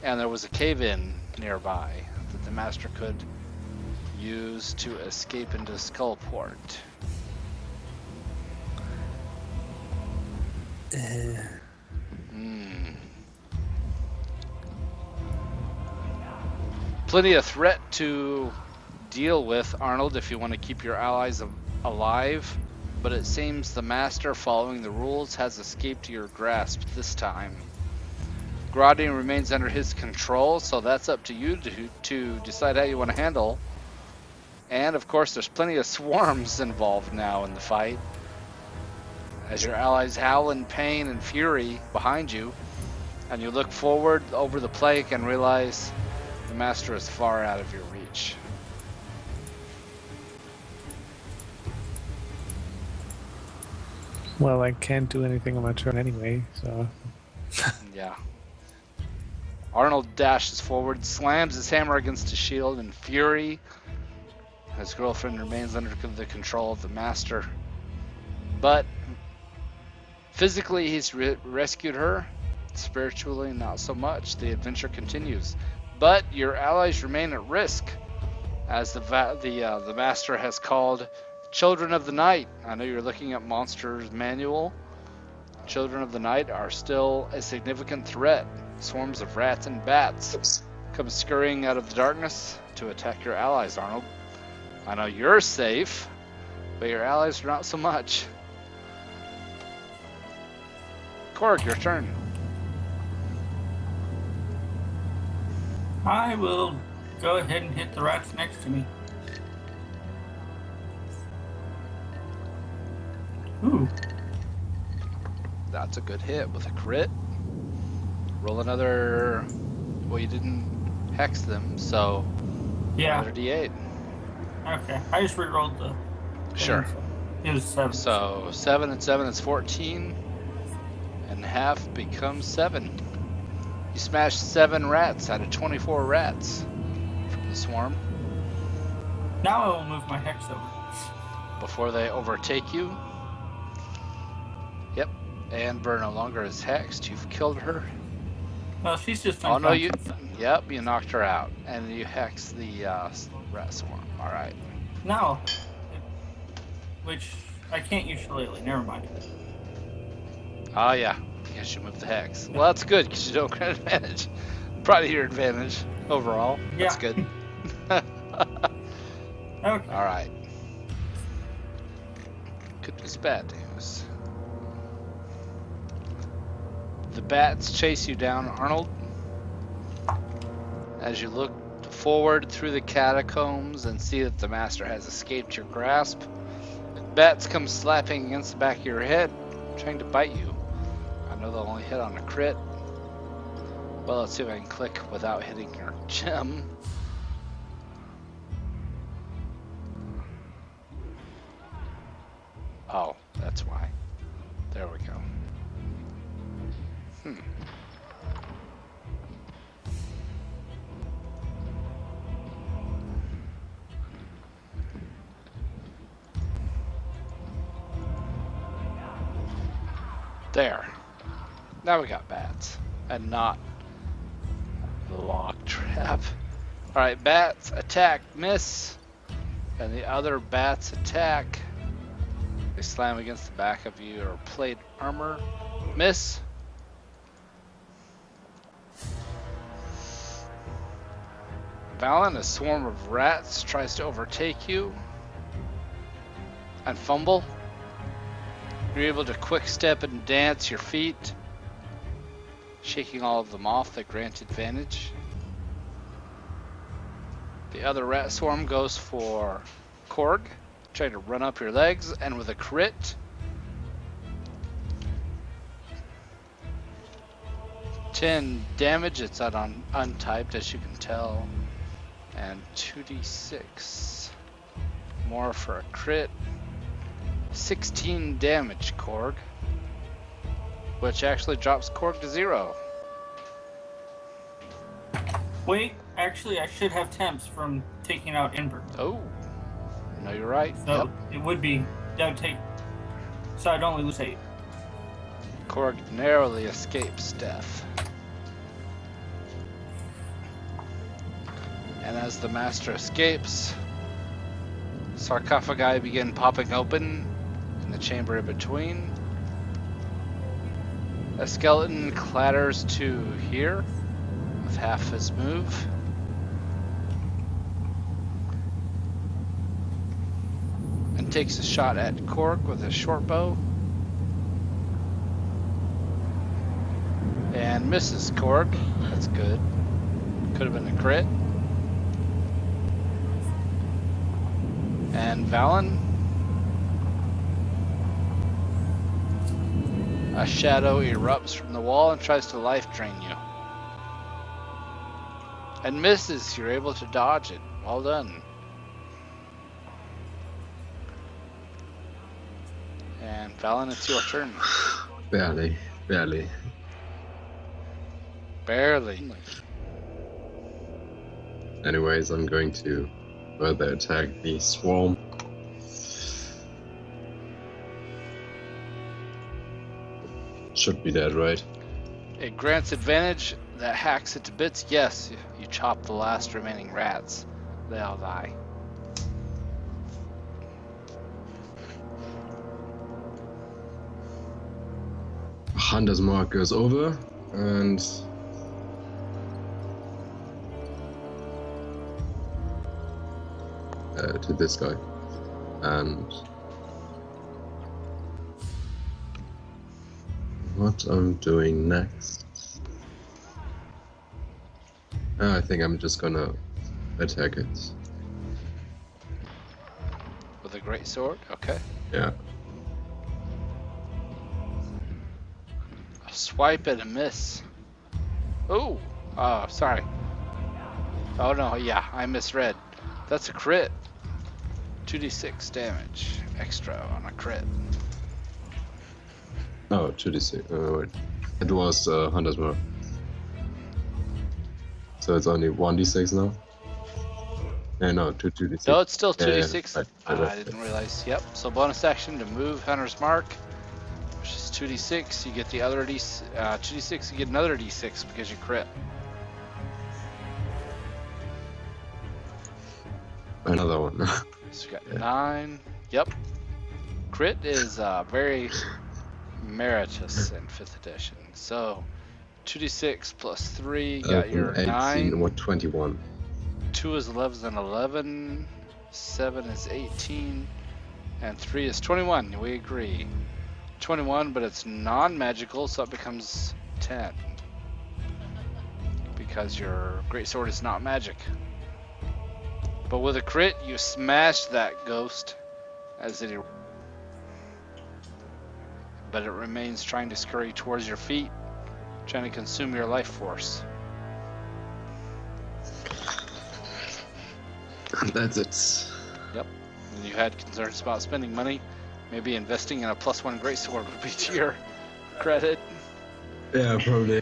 And there was a cave-in nearby that the master could use to escape into Skullport. Plenty of threat to deal with, Arnold, if you want to keep your allies alive, but it seems the master, following the rules, has escaped your grasp this time. Grodding remains under his control, so that's up to you to decide how you want to handle. And of course, there's plenty of swarms involved now in the fight, as your allies howl in pain and fury behind you, and you look forward over the plank and realize the master is far out of your reach. Well, I can't do anything on my turn anyway, so... Yeah. Arnold dashes forward, slams his hammer against his shield in fury. His girlfriend remains under the control of the master. But physically, he's rescued her. Spiritually, not so much. The adventure continues. But your allies remain at risk, as the master has called Children of the Night. I know you're looking at Monsters Manual. Children of the Night are still a significant threat. Swarms of rats and bats come scurrying out of the darkness to attack your allies, Arnold. I know you're safe, but your allies are not so much. Korg, your turn. I will go ahead and hit the rats next to me. Ooh. That's a good hit with a crit. Roll another... Well, you didn't hex them, so... Yeah. Another D8. Okay. I just re-rolled the... Sure. It was 7. So 7 and 7 is 14, and half becomes 7. You smashed 7 rats out of 24 rats from the swarm Now I will move my hex over. before they overtake you. Yep, and Burr no longer is hexed. You've killed her. Well, she's just Oh no, you. unconscious. Yep, you knocked her out, and you hexed the rat swarm. All right. Now, which I can't use Shillelagh. Never mind. Oh yeah, I guess you moved the hex. Well, that's good because you don't get advantage. Probably your advantage overall. That's Yeah. good. Okay. All right. Good news, bad news. The bats chase you down, Arnold. As you look forward through the catacombs and see that the master has escaped your grasp, bats come slapping against the back of your head, trying to bite you. I know they'll only hit on a crit. Well, let's see if I can click without hitting your gem. Oh, that's why. There we go. There. Now we got bats. And not the lock trap. Alright, bats attack, miss. And the other bats attack. They slam against the back of your plate armor. Miss. Valen, a swarm of rats tries to overtake you and fumble. You're able to quick step and dance your feet, shaking all of them off that grant advantage. The other rat swarm goes for Korg, trying to run up your legs, and with a crit, $10 damage. It's out on untyped, as you can tell, and 2d6 more for a crit. 16 damage, Korg, which actually drops Korg to 0. Wait, Actually, I should have temps from taking out Ember. Oh, no, you're right. So it would be, that would take, so I'd only lose 8. Korg narrowly escapes death. And as the master escapes, sarcophagi begin popping open in the chamber in between. A skeleton clatters to here with half his move. And takes a shot at Korg with a short bow. And misses Korg. That's good. Could have been a crit. And Valen. A shadow erupts from the wall and tries to life drain you. And misses. You're able to dodge it. Well done. And Valen, it's your turn. Barely. Barely. Anyways, I'm going to further attack the swarm. Should be dead, right? It grants advantage that hacks it to bits. Yes, you chop the last remaining rats. They all die. Hunter's mark goes over, and to this guy, and what I'm doing next. I think I'm just gonna attack it. With a great sword? Okay. Yeah. A swipe and a miss. Oh, sorry. Oh no, yeah, I misread. That's a crit. 2d6 damage extra on a crit. Oh, 2d6. Wait. It was Hunter's mark. So it's only 1d6 now? No, 2d6. No, it's still 2d6. Yeah, I didn't realize. Yep. So bonus action to move Hunter's Mark, which is 2d6. You get the other 2d6. You get another d6 because you crit. Another one. So you got 9. Yep. Crit is very meritorious in 5th edition. So 2d6 plus 3, you got your 18, 9. what, 21. 2 is 11, 7 is 18, and 3 is 21. We agree. 21, but it's non-magical, so it becomes 10. Because your greatsword is not magic. But with a crit, you smash that ghost as it... But it remains trying to scurry towards your feet, trying to consume your life force. That's it. Yep. And you had concerns about spending money. Maybe investing in a +1 greatsword would be to your credit. Yeah, probably.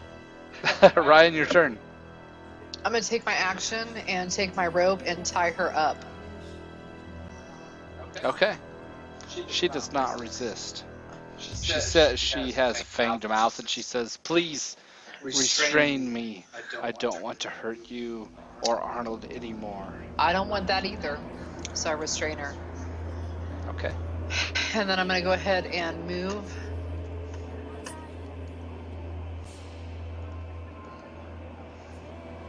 Ryan, your turn. I'm gonna take my action and take my rope and tie her up. Okay. She does not resist. She says she has a fanged mouth and she says, "Please restrain me. I don't want to hurt you or Arnold anymore." I don't want that either, so I restrain her. Okay. And then I'm gonna go ahead and move.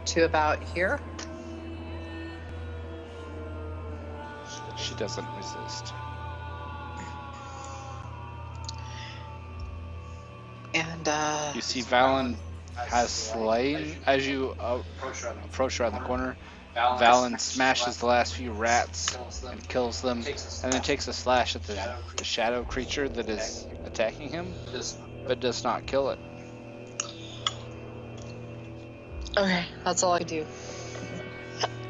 To about here. She doesn't resist. And You see Valen has slain as you approach around the corner. Valen smashes the last few rats and kills them, and then takes a slash at the shadow creature that is attacking him, but does not kill it. okay, that's all I do.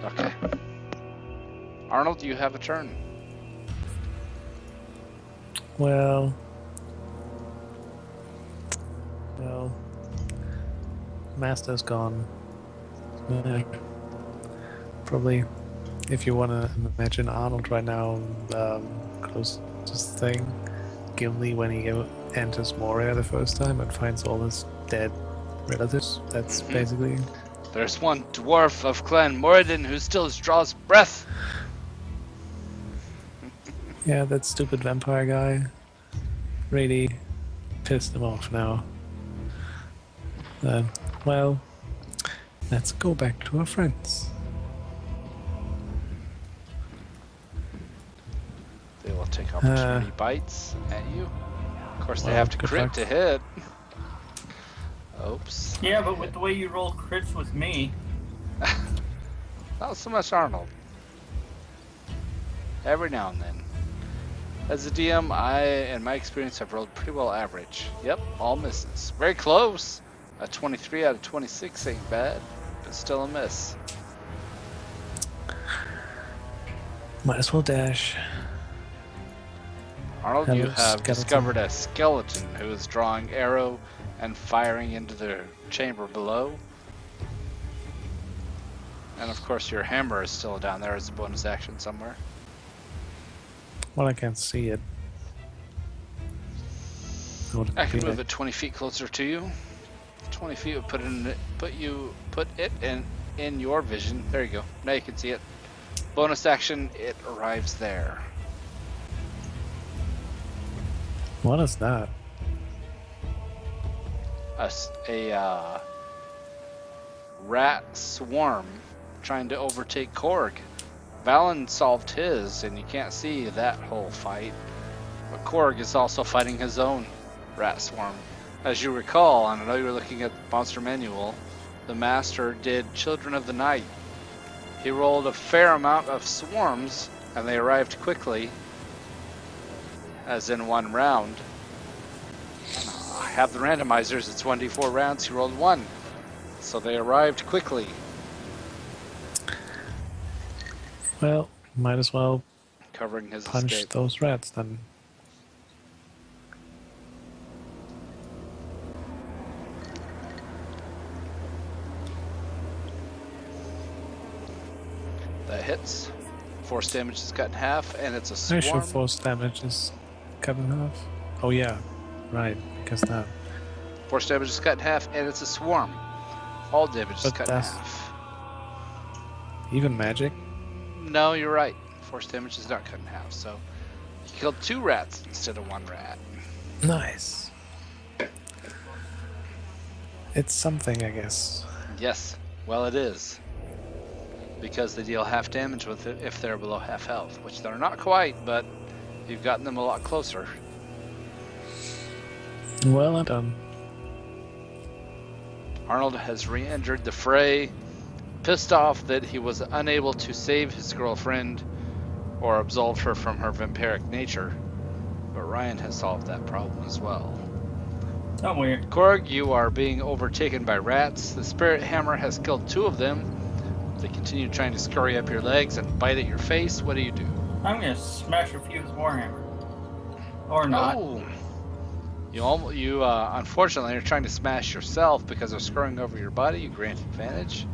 Okay. Arnold, you have a turn. Well, Master's gone. Probably, if you want to imagine Arnold right now, closest thing, Gimli when he enters Moria the first time and finds all his dead relatives. That's basically. There's one dwarf of Clan Moradin who still draws breath. Yeah, that stupid vampire guy. Really pissed him off now. Well, let's go back to our friends. They will take opportunity bites at you. Of course, they Well, have to good crit luck. to hit. Oops. Yeah, but with the way you roll crits with me, Not so much Arnold. Every now and then. As a DM, in my experience, have rolled pretty well average. Yep, all misses. Very close. A 23 out of 26 ain't bad, but still a miss. Might as well dash. Arnold, Hello, you have skeleton. discovered a skeleton who is drawing arrow and firing into the chamber below. And of course, your hammer is still down there as a bonus action somewhere. Well, I can't see it. I can move it 20 feet closer to you. 20 feet would put it in your vision. There you go. Now you can see it. Bonus action, it arrives there. What is that? A rat swarm trying to overtake Korg. Valen solved his, and you can't see that whole fight. But Korg is also fighting his own rat swarm. As you recall, and I know you were looking at the monster manual, the master did Children of the Night. He rolled a fair amount of swarms, and they arrived quickly, as in one round. I have the randomizers, it's 1d4 rounds, he rolled 1. So they arrived quickly. Well, might as well Covering his punch escape. those rats then. That hits. Force damage is cut in half, and it's a I swarm. should force damage is cut in half. Oh yeah, right, because that. Force damage is cut in half, and it's a swarm. All damage is But cut in that's- half. Even magic? No, you're right. Force damage is not cut in half, so you killed 2 rats instead of 1 rat. Nice. It's something, I guess. Yes, well it is. Because they deal half damage with it if they're below half health, which they're not quite, but you've gotten them a lot closer. Well, I'm done. Arnold has re-entered the fray, pissed off that he was unable to save his girlfriend or absolve her from her vampiric nature. But Ryan has solved that problem as well. don't worry. Korg, you are being overtaken by rats. The spirit hammer has killed 2 of them. They continue trying to scurry up your legs and bite at your face. What do you do? I'm gonna smash a few with Warhammer. Or not. Oh. You unfortunately are trying to smash yourself because they're scurrying over your body. You grant advantage.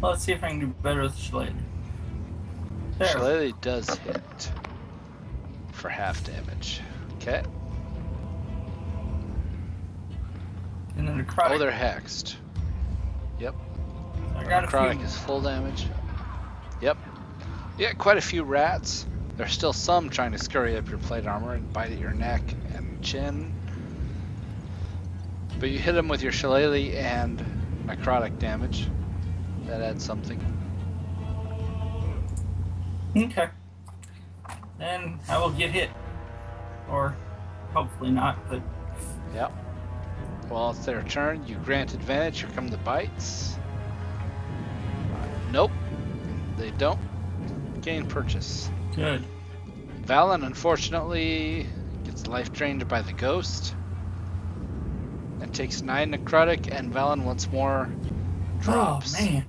Well, let's see if I can do better with Shillelagh. There. Shillelagh does hit for half damage. Okay. And then necrotic. Oh, they're hexed. Yep. I got a Necrotic few. is full damage. Yep. Yeah, quite a few rats. There's still some trying to scurry up your plate armor and bite at your neck and chin. But you hit them with your shillelagh and necrotic damage. That adds something. Okay. Then I will get hit. Or hopefully not, but Yep. Well, it's their turn. You grant advantage. Here come the bites. Nope. They don't gain purchase. good. Valen, unfortunately, gets life drained by the ghost. And takes 9 necrotic, and Valen once more drops. Oh, man.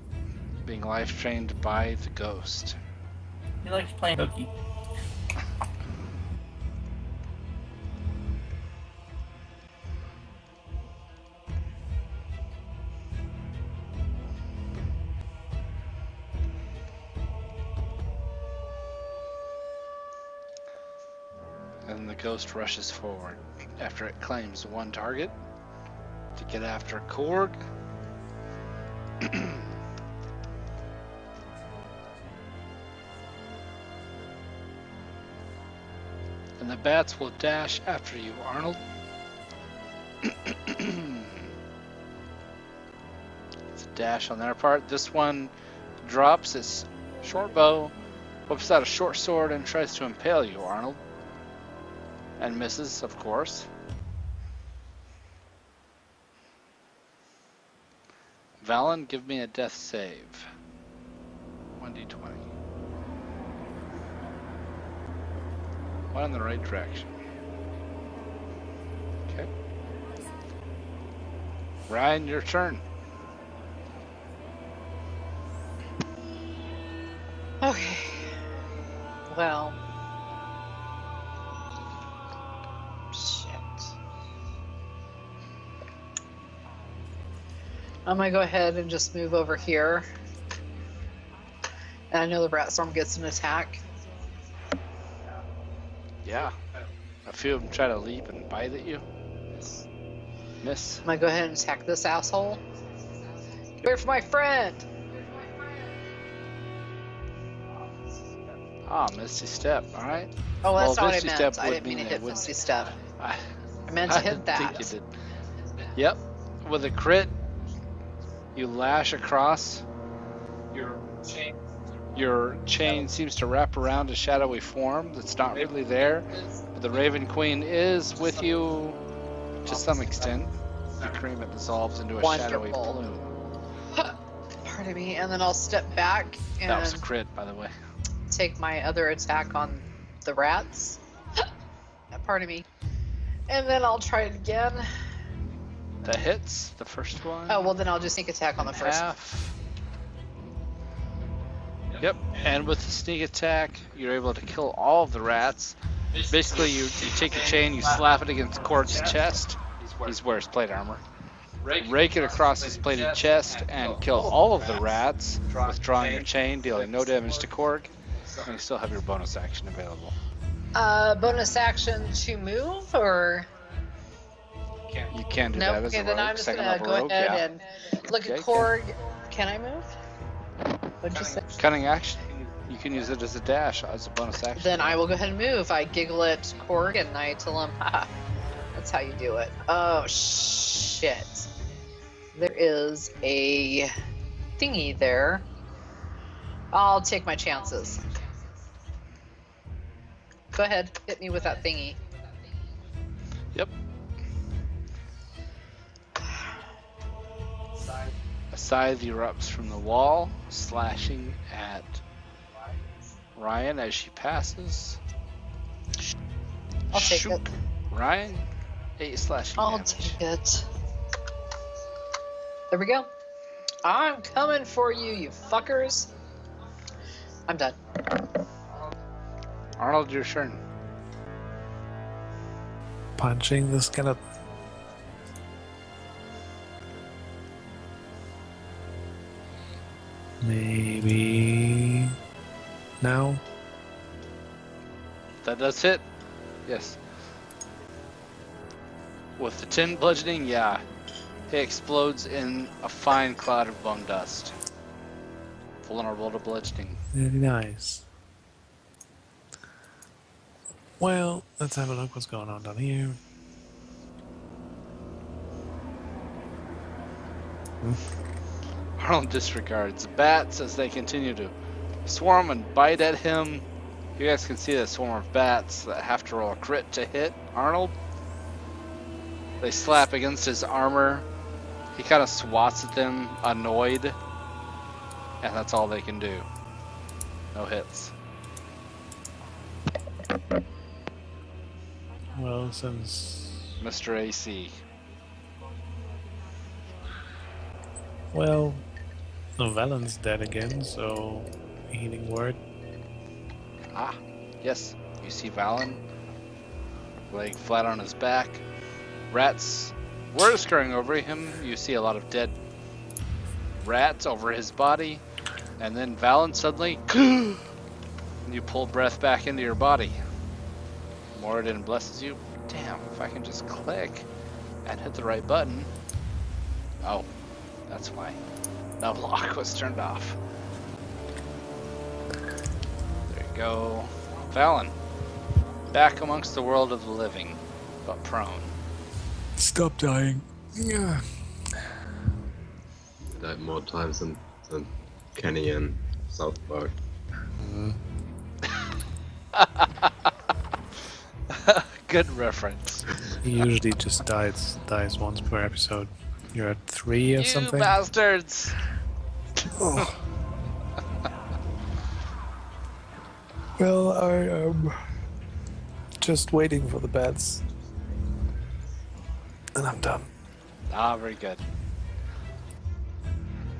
Being life drained by the ghost. He likes playing hooky. And the ghost rushes forward after it claims one target to get after Korg. And the bats will dash after you, Arnold. It's a dash on their part. This one drops its short bow, whips out a short sword, and tries to impale you, Arnold. And misses, of course. Valen, give me a death save. 1d20. One in the right direction. Okay. Ryan, your turn. Okay. Well. Shit. I'm gonna go ahead and just move over here. And I know the rat storm gets an attack. Yeah. A few of them try to leap and bite at you. Miss. I'm gonna go ahead and attack this asshole. Get away from my friend! Ah, Misty Step, alright. Oh, that's not what I Misty meant. Step I would didn't mean to mean hit they would- Misty Step. I meant to hit didn't that. think you did. Yep. With a crit, you lash across. Your chain seems to wrap around a shadowy form that's not really there. But the Raven Queen is with you to some extent. The cream it dissolves into a shadowy Wonderful. plume. Pardon me, and then I'll step back That was a and crit, by the way. take my other attack on the rats. Pardon me. And then I'll try it again. That hits the first one. Oh, well, then I'll just sneak attack on the first one. Half. Yep, and with the sneak attack, you're able to kill all of the rats. Basically, you take your chain, you slap it against Korg's chest. He wears plate armor. Rake it across his plated chest and kill all of the rats, withdrawing your chain, dealing no damage to Korg. And you still have your bonus action available. Bonus action to move, or? You can do Nope. that as Okay, a then rogue, I'm just second gonna level go rogue, ahead yeah. and look Okay, at Korg. Can I move? What'd you say? Cunning action. You can use it as a dash, as a bonus action. Then I will go ahead and move. I giggle at Korg and I tell him, haha, that's how you do it. Oh, shit. There is a thingy there. I'll take my chances. Go ahead, hit me with that thingy. Yep. A scythe erupts from the wall, slashing at Ryan as she passes. I'll take Shoot. it. Ryan, 8 slashing I'll damage. take it. There we go. I'm coming for you, you fuckers. I'm done. Arnold, your turn. Punching the skeleton. Maybe now. That does hit. Yes. With the 10 bludgeoning, yeah. He explodes in a fine cloud of bone dust. Vulnerable to bludgeoning. Very nice. Well, let's have a look what's going on down here. Arnold disregards bats as they continue to swarm and bite at him. You guys can see the swarm of bats that have to roll a crit to hit Arnold. They slap against his armor. He kind of swats at them, annoyed. And that's all they can do. No hits. Well, since... Mr. AC. Well, Valen's dead again, so... Healing word. Ah, yes. You see Valen, laying flat on his back. Rats were scurrying over him. You see a lot of dead rats over his body. And then Valen suddenly, and you pull breath back into your body. Moradin blesses you. Damn, if I can just click and hit the right button. Oh, that's why. No lock was turned off. There you go. Fallon, back amongst the world of the living, but prone. Stop dying. Yeah. I died more times than Kenny and South Park. Good reference. He usually just dies once per episode. You're at 3 or You something? bastards! Oh. Well, I am just waiting for the bats. And I'm done. Ah, very good.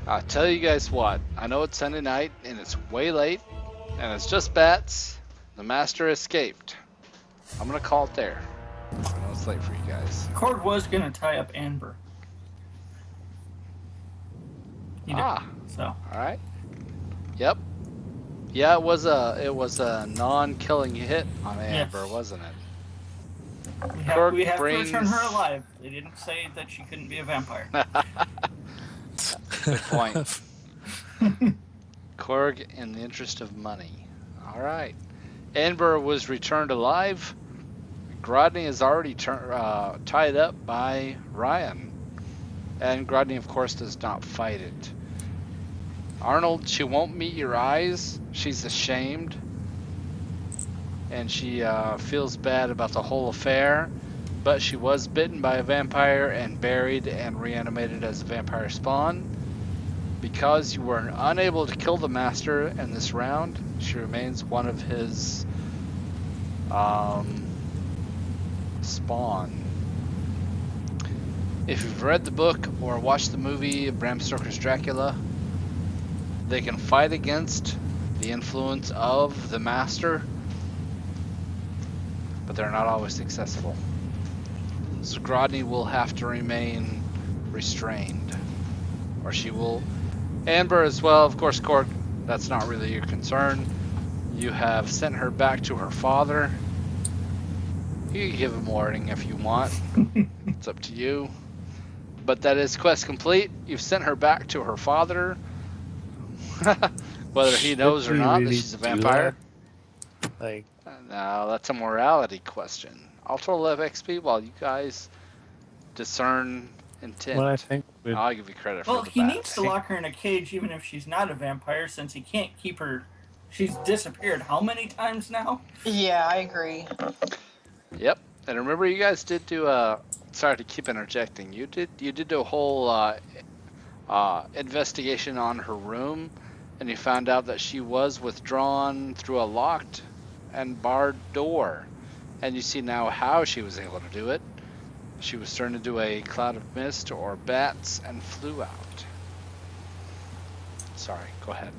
I'll tell you guys what. I know it's Sunday night and it's way late and it's just bats. The master escaped. I'm gonna call it there. I know it's late for you guys. Cord was gonna tie up Amber. He did. Ah, So all right. Yep. Yeah, it was a non-killing hit on Amber, Yes. wasn't it? we have to return brings- her alive. They didn't say that she couldn't be a vampire. Good point. Korg in the interest of money. All right. Amber was returned alive. Grodny is already tied up by Ryan. And Grodny, of course, does not fight it. Arnold, she won't meet your eyes. She's ashamed. And she feels bad about the whole affair. But she was bitten by a vampire and buried and reanimated as a vampire spawn. Because you were unable to kill the master in this round, she remains one of his spawn. If you've read the book or watched the movie Bram Stoker's Dracula, they can fight against the influence of the master, but they're not always successful. So Grodny will have to remain restrained, or she will. Amber as well, of course, Korg, that's not really your concern. You have sent her back to her father. You can give him warning if you want. It's up to you. But that is quest complete. You've sent her back to her father. Whether he knows or Should we not that really she's a do vampire. that? Like, No, that's a morality question. I'll total XP while you guys discern intent. well, I think we'd I'll give you credit Well, for the he bats. needs to lock her in a cage even if she's not a vampire, since he can't keep her. She's disappeared how many times now? Yeah, I agree. Yep. And remember, you guys did do a. Sorry to keep interjecting. You did do a whole investigation on her room, and you found out that she was withdrawn through a locked and barred door. And you see now how she was able to do it. She was turned into a cloud of mist or bats and flew out. Sorry, go ahead.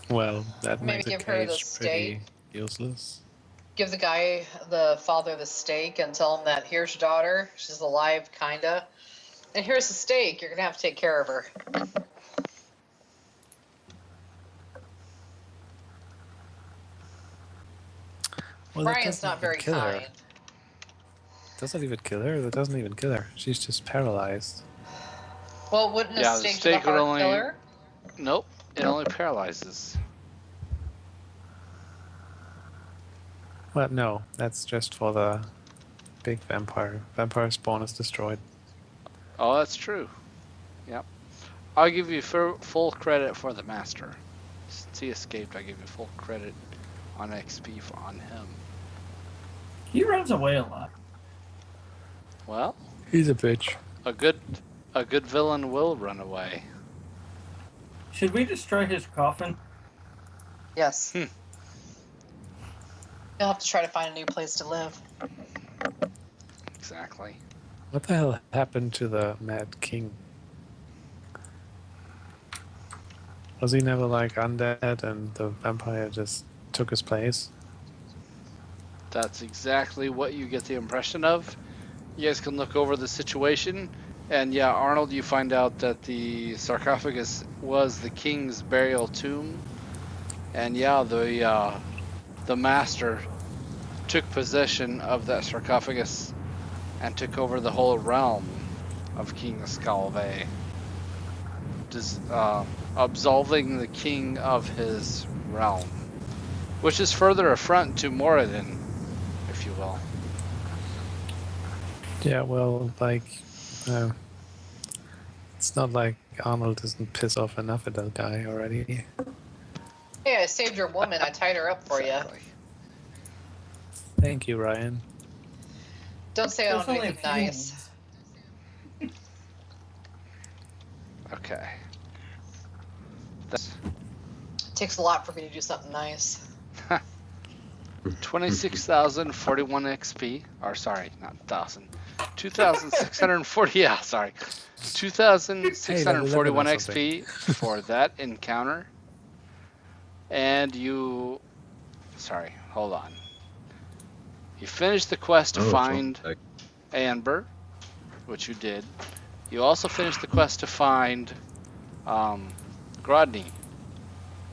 Well, that Maybe makes a give her the cage pretty stake. useless. Give the guy, the father, the steak and tell him that here's your daughter. She's alive, kinda. And here's the steak. You're gonna have to take care of her. Well, that Brian's doesn't not even very kill her. kind. Doesn't even kill her. That doesn't even kill her. She's just paralyzed. Well, wouldn't a Yeah, the steak to the steak would heart only- kill her? Nope, it only paralyzes. Well, no, that's just for the big vampire. Vampire spawn is destroyed. Oh, that's true. Yep. I'll give you full credit for the master. Since he escaped, I give you full credit on XP on him. He runs away a lot. Well, He's a bitch. a good villain will run away. Should we destroy his coffin? Yes. Hmm. You'll have to try to find a new place to live. Exactly. What the hell happened to the Mad King? Was he never like undead and the vampire just took his place? That's exactly what you get the impression of. You guys can look over the situation. And yeah, Arnold, you find out that the sarcophagus was the king's burial tomb. And yeah, the the master took possession of that sarcophagus and took over the whole realm of King Escalve, absolving the king of his realm, which is further affront to Moradin, if you will. Yeah, well, like, uh, it's not like Arnold doesn't piss off an Affidel guy already. Hey, I saved your woman. I tied her up for Exactly. Thank you, Ryan. you. Don't say I There's don't do only a anything few nice. ones. Okay. It takes a lot for me to do something nice. 26,041 XP. Or sorry, not 1,000. 2,640. Yeah, sorry. 2,641 Hey, level XP for that encounter. And you. Sorry, hold on. You finished the quest to find Amber, which you did. You also finished the quest to find Grodny,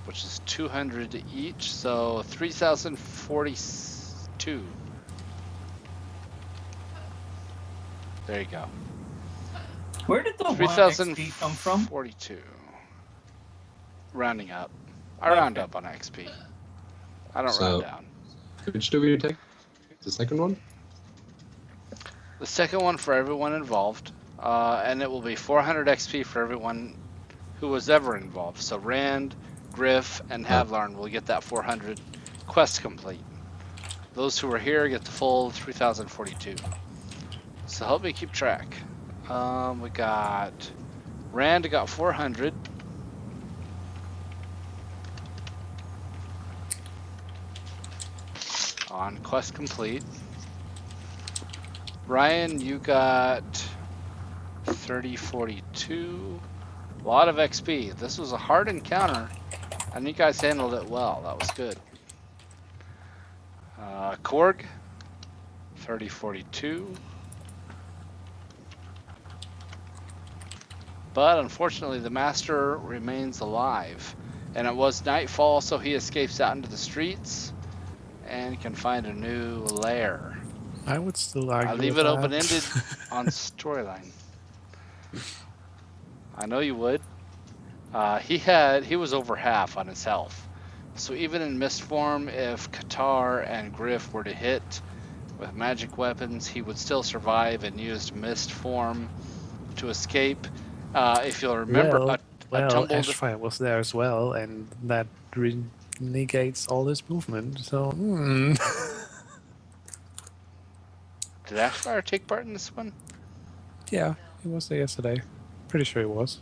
which is 200 each, so 3,042. There you go. Where did the 1 XP come from? 3,042. Rounding up. I round up on XP. I don't round down. Which do we take? The second one? The second one for everyone involved, and it will be 400 XP for everyone who was ever involved. So Rand, Griff, and Havlarn will get that 400 quest complete. Those who were here get the full 3,042. So help me keep track. We got Rand got 400. On quest complete. Ryan, you got 3042. A lot of XP. This was a hard encounter, and you guys handled it well. That was good. Korg, 3042. But unfortunately, the master remains alive. And it was nightfall, so he escapes out into the streets and can find a new lair. I would still argue. I leave it open-ended on storyline. I know you would. He was over half on his health. So even in mist form, if Qatar and Griff were to hit with magic weapons, he would still survive and used mist form to escape. If you'll remember, Ashfire was there as well, and that negates all his movement. So, Did Ashfire take part in this one? Yeah, he was there yesterday. Pretty sure he was.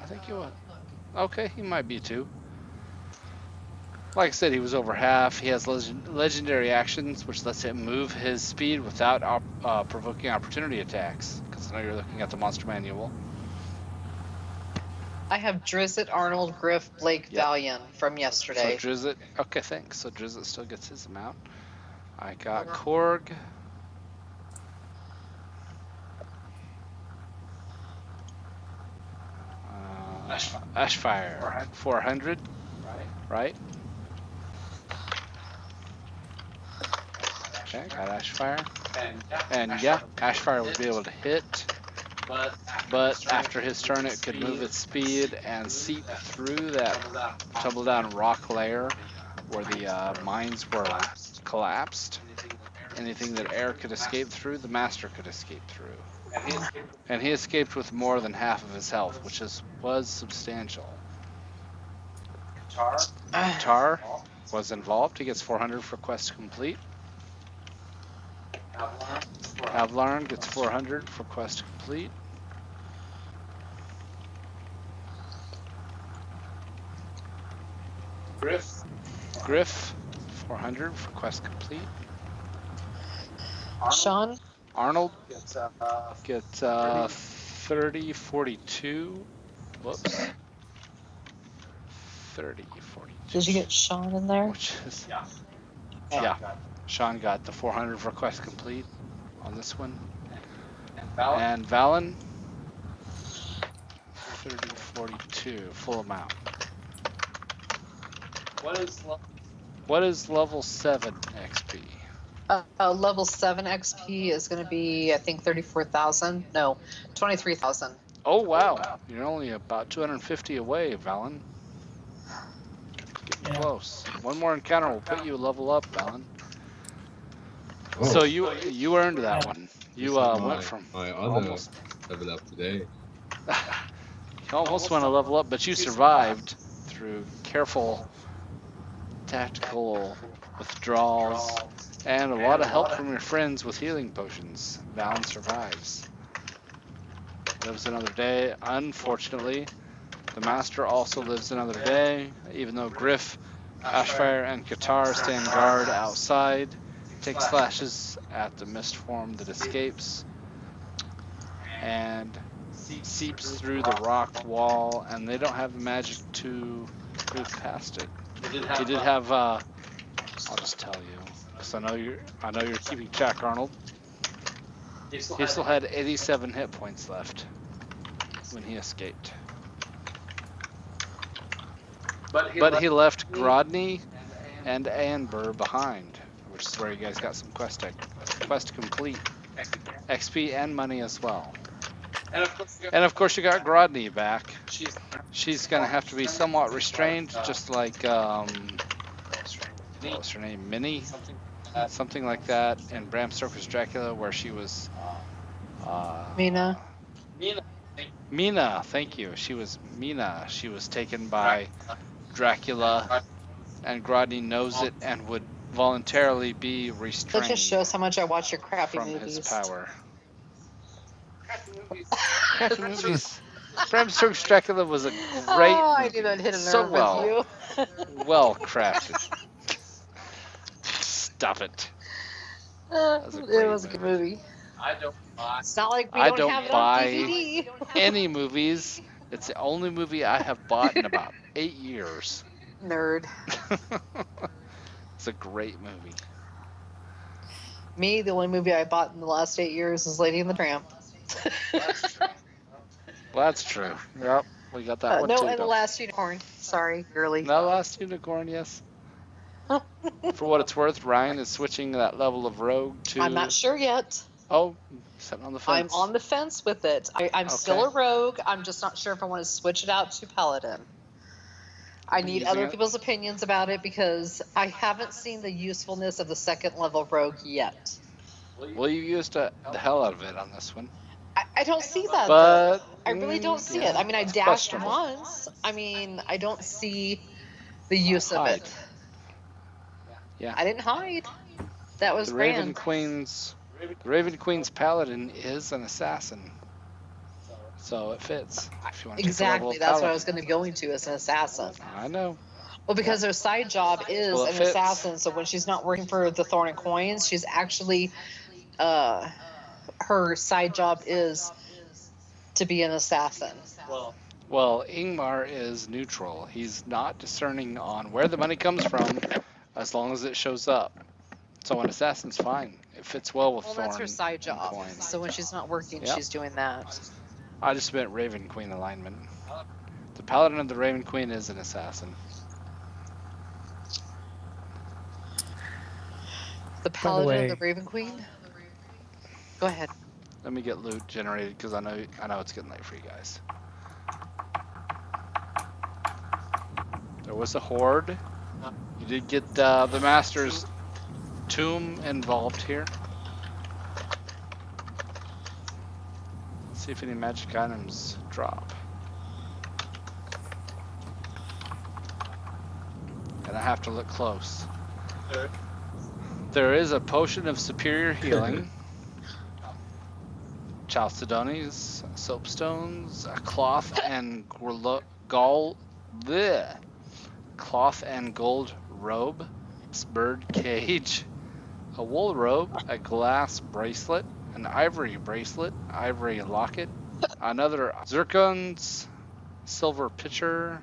I think he was. Okay, he might be too. Like I said, he was over half. He has legendary actions, which lets him move his speed without provoking opportunity attacks. Because I know you're looking at the monster manual. I have Drizzt, Arnold, Griff, Blake, Valiant from yesterday. So Drizzt, okay, thanks. So Drizzt still gets his amount. I got Korg. Ashfire, 400, right? Okay, got Ashfire. And yeah, Ashfire would be able to hit, but after his turn it could move its speed and seep through that tumble-down rock layer where the mines were collapsed. Anything that air could escape through, the master could escape through. And he escaped with more than half of his health, which was substantial. Tar was involved. He gets 400 for quest complete. Havlarn gets 400 for quest complete. Griff, 400 for quest complete. Sean? Arnold gets 3042. Whoops. 3042. Did you get Sean in there? Which is, yeah. Sean got the 400 for quest complete on this one. And Valen, 3042, full amount. What is level 7 XP? Level 7 XP is going to be, I think, 34,000. No, 23,000. Oh wow, you're only about 250 away, Valen. Getting Yeah. close. One more encounter will put you a level up, Valen. Oh, So you earned that one. You this is went from my other almost level up today. you almost went a level up, but you survived through careful tactical withdrawals and a lot of help from your friends with healing potions. Valen survives. Lives another day. Unfortunately, the Master also lives another day, even though Griff, Ashfire, and Qatar stand guard outside. Take slashes at the mist form that escapes and seeps through the rock wall, and they don't have the magic to move past it. He did have I'll just tell you, because I know you're keeping track, Arnold. He still had 87 hit points left when he escaped. But he left Grodny and Amber behind, which is where you guys got some quest complete, XP and money as well. And of course you got Grodny back. She's gonna have to be somewhat restrained, just like what was her name, Minnie, something like that, in Bram Stoker's Dracula, where she was Mina. Mina, thank you. She was Mina. She was taken by Dracula, and Grodny knows it and would voluntarily be That restrained just shows how much I watch your crappy from movies. his power. Crappy movies. Bram Stoker's Dracula was a great I movie. knew that hit a So nerve well, with well crafted. Stop it. was a you. great It was a good movie. It's not like we I don't don't have it on buy DVD. any movies. It's the only movie I have bought in about 8 years. Nerd. It's a great movie. Me, the only movie I bought in the last 8 years is Lady and the Tramp. Well, that's true. Yep, we got that one no, too. and The Though. Last Unicorn. Sorry, girly. No, Last Unicorn, yes. For what it's worth, Ryan is switching that level of rogue to. I'm not sure yet. Oh, sitting on the fence. I'm on the fence with it. I'm still a rogue. I'm just not sure if I want to switch it out to paladin. I need other people's opinions about it because I haven't seen the usefulness of the second level rogue yet. Well, you used the hell out of it on this one. I don't see that But, though. I really don't see it. I mean, I dashed once. I mean, I don't see the use of it. Yeah. I didn't hide. That was the grand. The Raven Queen's paladin is an assassin. So it fits. If you want to Exactly. That's what I was going to be going to as an assassin. I know. Well, because her side job is an assassin, so when she's not working for the Thorn and Coins, she's actually, her side job is to be an assassin. Well, Ingmar is neutral. He's not discerning on where the money comes from, as long as it shows up. So an assassin's fine. It fits well with Thorn. Well, that's her side job. Coins. So when she's not working, she's doing that. I just meant Raven Queen alignment. The paladin of the Raven Queen is an assassin. The paladin of the Raven Queen? Go ahead. Let me get loot generated because I know it's getting late for you guys. There was a horde. You did get the Master's tomb involved here. See if any magic items drop. And I have to look close. There is a potion of superior healing. Chalcedonies, soapstones, a cloth and cloth and gold robe, bird cage, a wool robe, a glass bracelet, an ivory bracelet, ivory locket, another zircons, silver pitcher.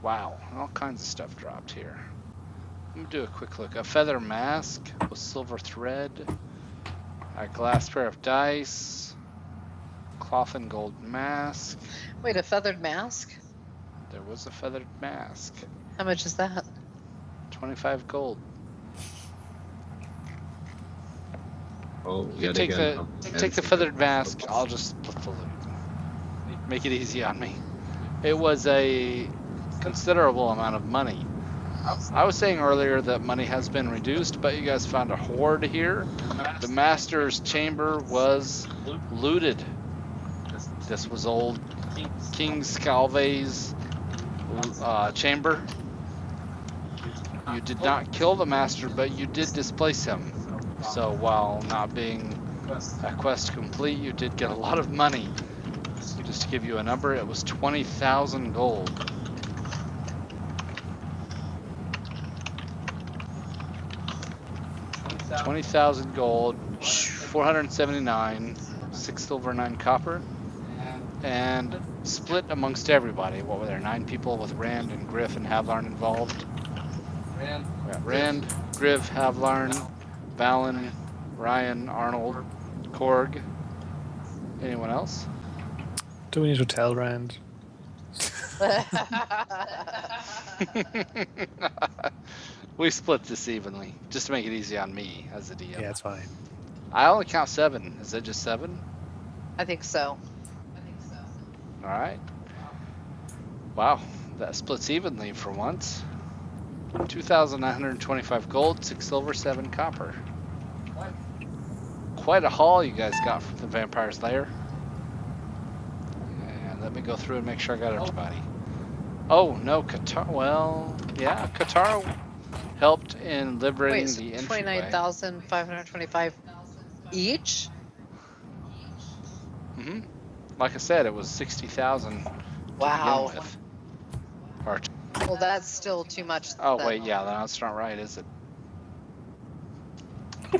Wow, all kinds of stuff dropped here. Let me do a quick look. A feather mask with silver thread, a glass pair of dice, cloth and gold mask. Wait, a feathered mask? There was a feathered mask. How much is that? 25 gold. Oh, You yet take again. take the feathered mask. I'll just split the loot. Make it easy on me. It was a considerable amount of money. I was saying earlier that money has been reduced, but you guys found a hoard here. The master's chamber was looted. This was old King Scalve's chamber. You did not kill the master, but you did displace him. So while not being a quest complete, you did get a lot of money. Just to give you a number, it was 20,000 gold. $20,000 gold, 479, 6 silver, 9 copper, and split amongst everybody. What were there, 9 people with Rand and Griff and Havlarn involved? We got Rand, Griff, Havlarn, Valen, Ryan, Arnold, Korg. Anyone else? Do we need to tell Rand? We split this evenly, just to make it easy on me as the DM. Yeah, it's fine. I only count 7. Is it just 7? I think so. All right. Wow, that splits evenly for once. 2,925 gold, 6 silver, 7 copper. Quite a haul you guys got from the Vampire's Lair. And let me go through and make sure I got everybody. Oh, no, Qatar. Well, yeah, Qatar helped in liberating Wait, the entryway. 29,525 each? Mm-hmm. Like I said, it was 60,000 to Wow. begin with. Or Well, that's still too much. oh then. wait, yeah, that's not right, is it?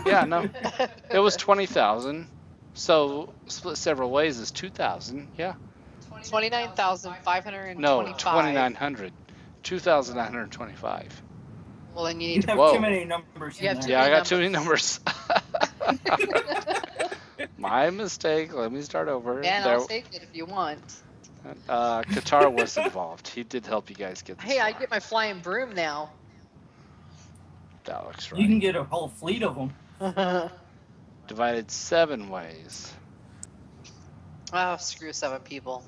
Yeah, no, it was 20,000. So split several ways is 2,000. Yeah. 29,525. No, 2,900. 2,925. Well, then you You need to. have Whoa. too many numbers You in have there. Yeah, I got too many numbers. My mistake. Let me start over. And There, I'll take it if you want. Qatar was involved. He did help you guys get this Hey, I far. get my flying broom now. That looks You can right. get a whole fleet of them. Divided 7 ways. Oh, screw 7 people.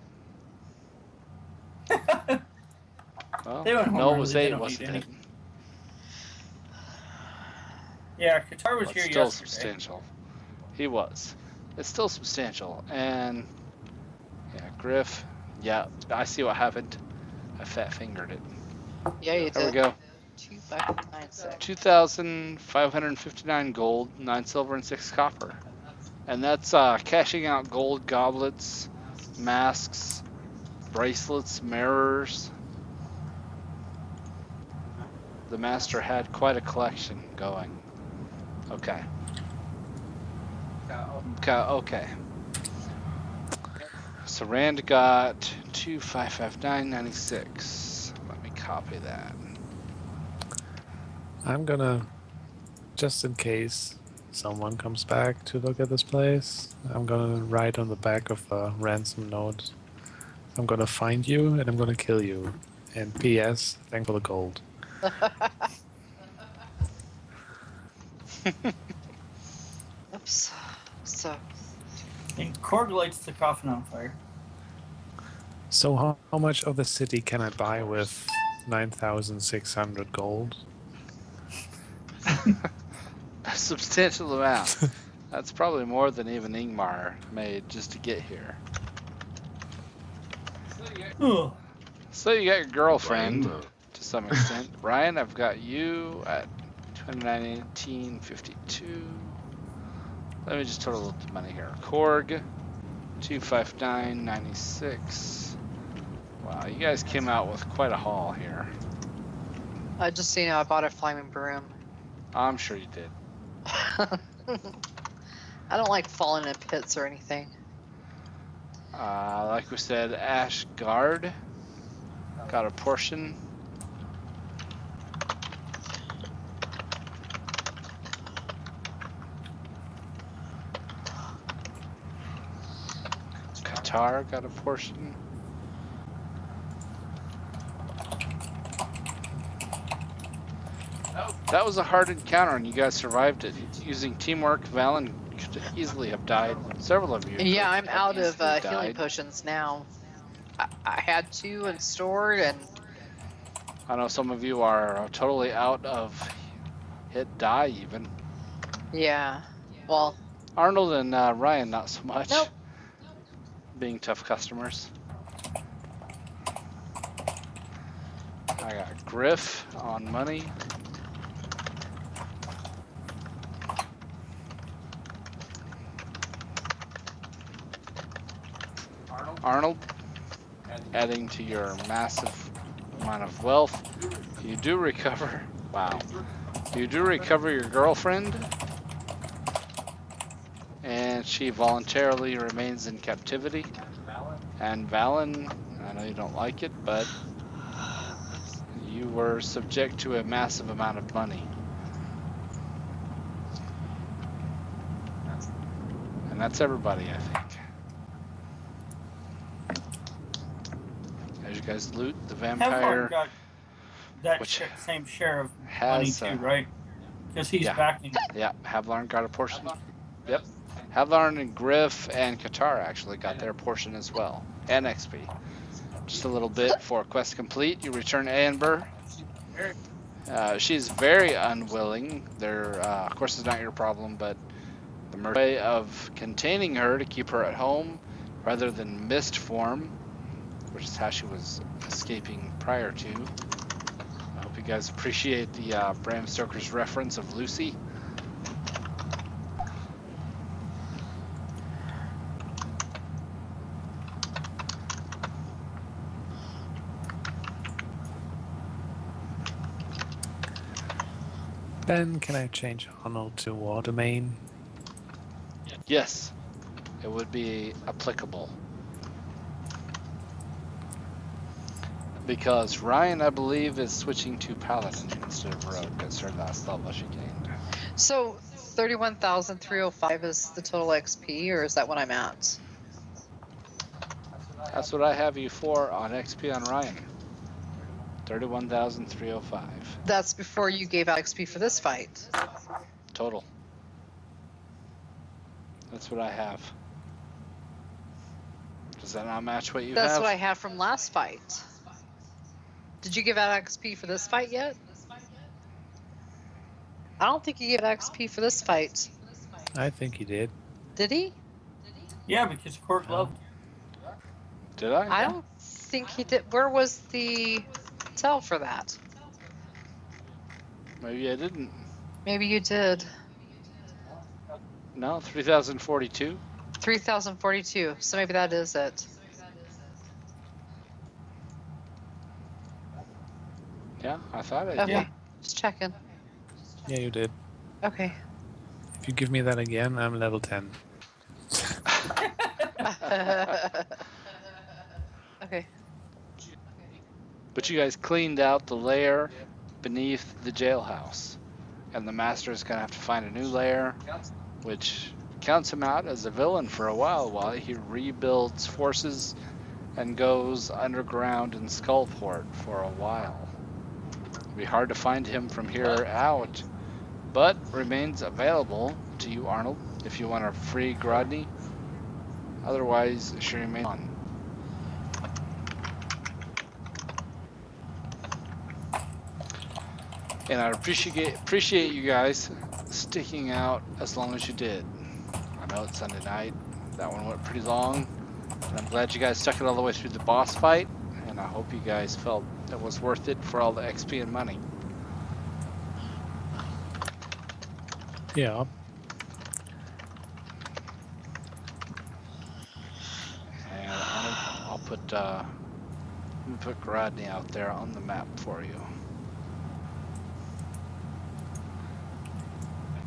Well, They went home no, it was early, they 8, don't wasn't need it? any. Yeah, Qatar was But here still yesterday. substantial. He was. It's still substantial. And yeah, Griff. Yeah, I see what happened. I fat fingered it. Yeah, you There we did. go. 2,596. 2,559 gold, 9 silver, and 6 copper. And that's cashing out gold goblets, masks, bracelets, mirrors. The master had quite a collection going. Okay. Okay. So Rand got 2,559.96. Let me copy that. I'm gonna, just in case someone comes back to look at this place, I'm gonna write on the back of a ransom note, I'm gonna find you and I'm gonna kill you. And P.S. Thanks for the gold. Oops. So, And Korg lights the coffin on fire. So how much of the city can I buy with 9,600 gold? A substantial amount. That's probably more than even Ingmar made just to get here. Ugh. So you got your girlfriend Wow. to some extent. Ryan, I've got you at 2918.52. Let me just total up the money here. Korg, 259.96. Wow, you guys came out with quite a haul here. just so you know, I bought a flying broom. I'm sure you did. I don't like falling in pits or anything. Like we said, Ashgard got a portion. Qatar got a portion. That was a hard encounter, and you guys survived it. Using teamwork, Valen could easily have died. Several of you Yeah, could I'm have out of easily healing died. potions now. I had two and stored, and I know some of you are totally out of hit die even. yeah. Well, Arnold and Ryan, not so much. nope. Being tough customers. I got Griff on money. Arnold, adding to your massive amount of wealth, you do recover. Wow. You do recover your girlfriend, and she voluntarily remains in captivity. And Valen, I know you don't like it, but you were subject to a massive amount of money. And that's everybody, I think. As you guys loot the Kevlar vampire, got that which same share of money has too, right? Because he's yeah. backing. Yeah, Havlarn got a portion. Yep. Havlarn and Griff and Qatar actually got their portion as well. And XP. Just a little bit for quest complete. You return Amber. She's very unwilling. Of course, it's not your problem, but the way of containing her to keep her at home rather than mist form, which is how she was escaping prior to. I hope you guys appreciate the Bram Stoker's reference of Lucy. Ben, can I change Arnold to War Domain? Yes, it would be applicable. Because Ryan, I believe, is switching to Paladin instead of Rogue. That's her last level she gained. So 31,305 is the total XP, or is that what I'm at? That's what I have you for on XP on Ryan. 31,305 That's before you gave out XP for this fight. total. That's what I have. Does that not match what you That's have? what I have from last fight. Did you give out XP for this fight yet? I don't think you gave out XP for this fight. I think he did. Did he? Yeah, because Cork Oh. loved. Did I? I don't think he did. Where was the tell for that? Maybe I didn't. Maybe you did. No, 3,042. 3,042. So maybe that is it. Yeah, I thought I Okay. did. Just checking. Yeah, you did. Okay. If you give me that again, I'm level 10. Okay. But you guys cleaned out the lair beneath the jailhouse. And the master is going to have to find a new lair, which counts him out as a villain for a while he rebuilds forces and goes underground in Skullport for a while. It'll be hard to find him from here out, but remains available to you, Arnold, if you want to free Grodny. Otherwise, she remains on. And I appreciate you guys sticking out as long as you did. I know it's Sunday night. That one went pretty long. And I'm glad you guys stuck it all the way through the boss fight. And I hope you guys felt it was worth it for all the XP and money. Yeah. And I'll put Grodny out there on the map for you.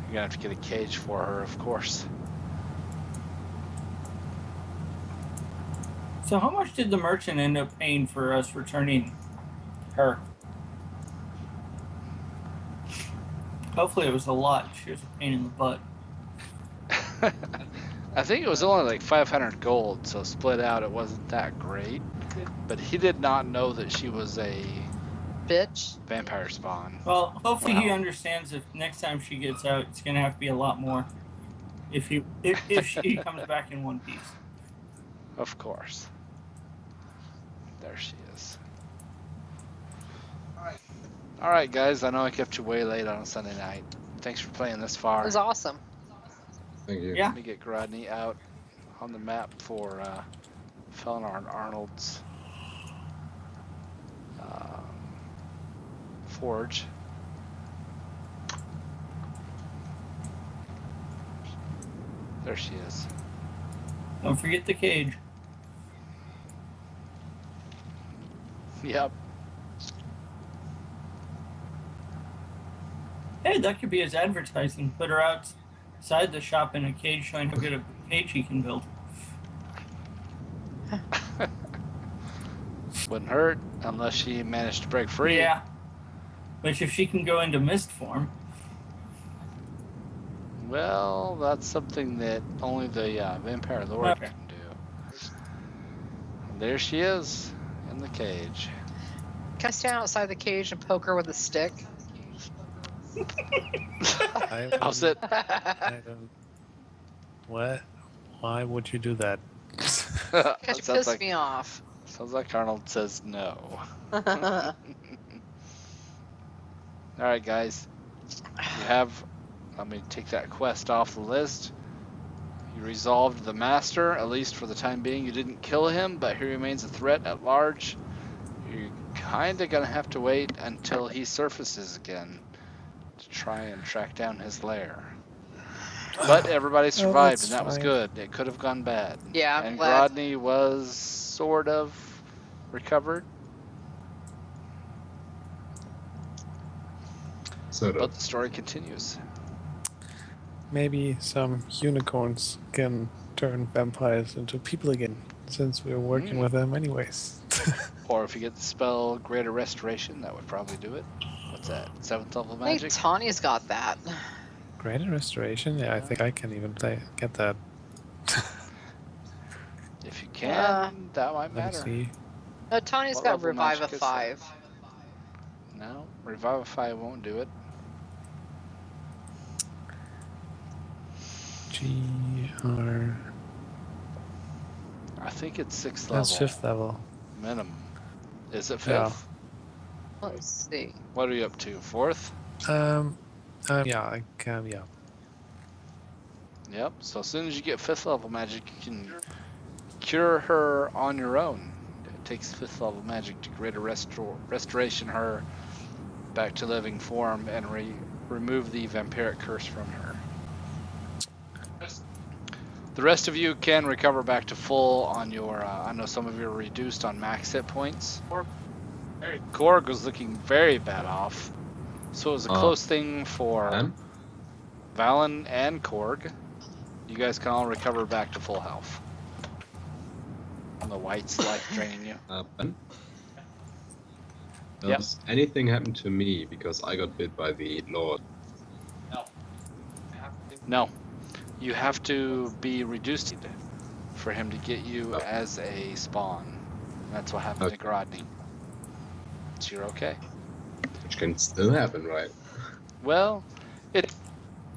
You're gonna have to get a cage for her, of course. So how much did the merchant end up paying for us returning her? Hopefully it was a lot. She was a pain in the butt. I think it was only like 500 gold, so split out it wasn't that great. But he did not know that she was a bitch. Vampire spawn. Well, hopefully he Wow. understands if next time she gets out, it's gonna have to be a lot more. If she comes back in one piece. Of course. There she is. Alright, guys, I know I kept you way late on a Sunday night. Thanks for playing this It far. was awesome. Thank you. Yeah. Let me get Grodny out on the map for Faerun Arnold's forge. There she is. Don't forget the cage. Yep. Hey, that could be his advertising. Put her outside the shop in a cage, showing how good a cage he can build. Wouldn't hurt unless she managed to break free. Yeah. Which, if she can go into mist form. Well, that's something that only the Vampire Lord Okay. can do. And there she is in the cage. Can I stand outside the cage and poke her with a stick? I'll sit. I don't. What? Why would you do that? Because you Sounds pissed like, me off. sounds like Arnold says no. Alright, guys. You have. Let me take that quest off the list. You resolved the Master, at least for the time being. You didn't kill him, but he remains a threat at large. You're kind of going to have to wait until he surfaces again to try and track down his lair. But everybody survived, and that's that was fine. good. It could have gone bad. Yeah, I'm And glad. Grodny was sort of recovered, Sort but of. the story continues. Maybe some unicorns can turn vampires into people again, since we're working with them anyways. Or if you get the spell Greater Restoration, that would probably do it. What's that? 7th level I think magic? Tawny's got that. Greater restoration? Yeah, I think I can even get that. If you can, that might Let me matter. see. No, Tawny's What got level Revive magic of is that? 5. No, Revivify won't do it. GR. I think it's 6th That's level 5th level. minimum. Is it 5th? Yeah. Let's see. What are you up to? 4th? Yeah, I can. Yeah. Yep. So as soon as you get 5th level magic, you can cure her on your own. It takes 5th level magic to greater restoration her back to living form and remove the vampiric curse from her. The rest of you can recover back to full on your. I know some of you are reduced on max hit points. Korg was looking very bad off, so it was a close thing for Ben? Valen and Korg. You guys can all recover back to full health. And the white's life draining you. Ben? Yep. Does anything happen to me because I got bit by the Lord? No. You have to be reduced for him to get you Oh. as a spawn. That's what happened to Okay. Grodny. So you're okay. Which can still happen, right? Well, it's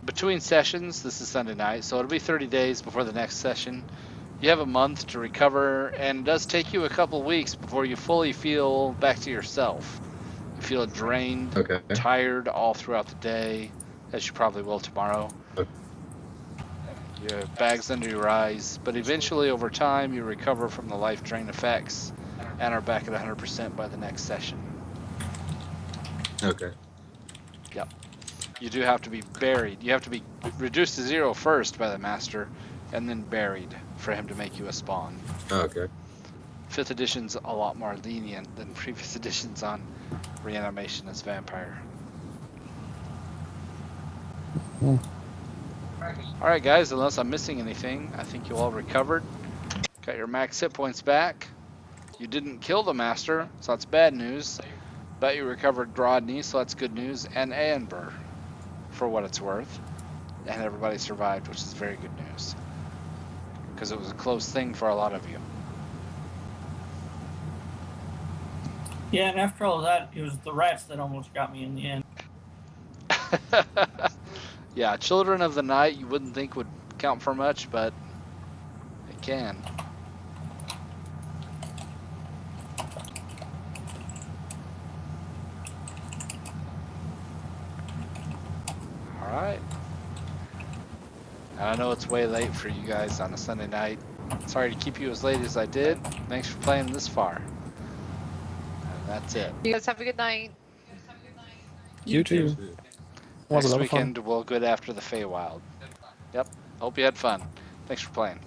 between sessions. This is Sunday night, so it'll be 30 days before the next session. You have a month to recover, and it does take you a couple weeks before you fully feel back to yourself. You feel drained, Okay. tired all throughout the day, as you probably will tomorrow. Okay. You have bags under your eyes, but eventually over time you recover from the life drain effects and are back at 100% by the next session. Okay. You do have to be buried. You have to be reduced to 0 first by the master, and then buried for him to make you a spawn. Okay. 5th edition's a lot more lenient than previous editions on reanimation as vampire. Alright guys, unless I'm missing anything, I think you all recovered. Got your max hit points back. You didn't kill the master, so that's bad news. But you recovered Grodny, so that's good news, and Amber, for what it's worth. And everybody survived, which is very good news. Because it was a close thing for a lot of you. Yeah, and after all that, it was the rats that almost got me in the end. Yeah, Children of the Night you wouldn't think would count for much, but it can. All right. I know it's way late for you guys on a Sunday night. Sorry to keep you as late as I did. Thanks for playing this far. And that's it. You guys have a good night. You too. Was a Next lot of fun. weekend we'll go after the Feywild. Yep. Hope you had fun. Thanks for playing.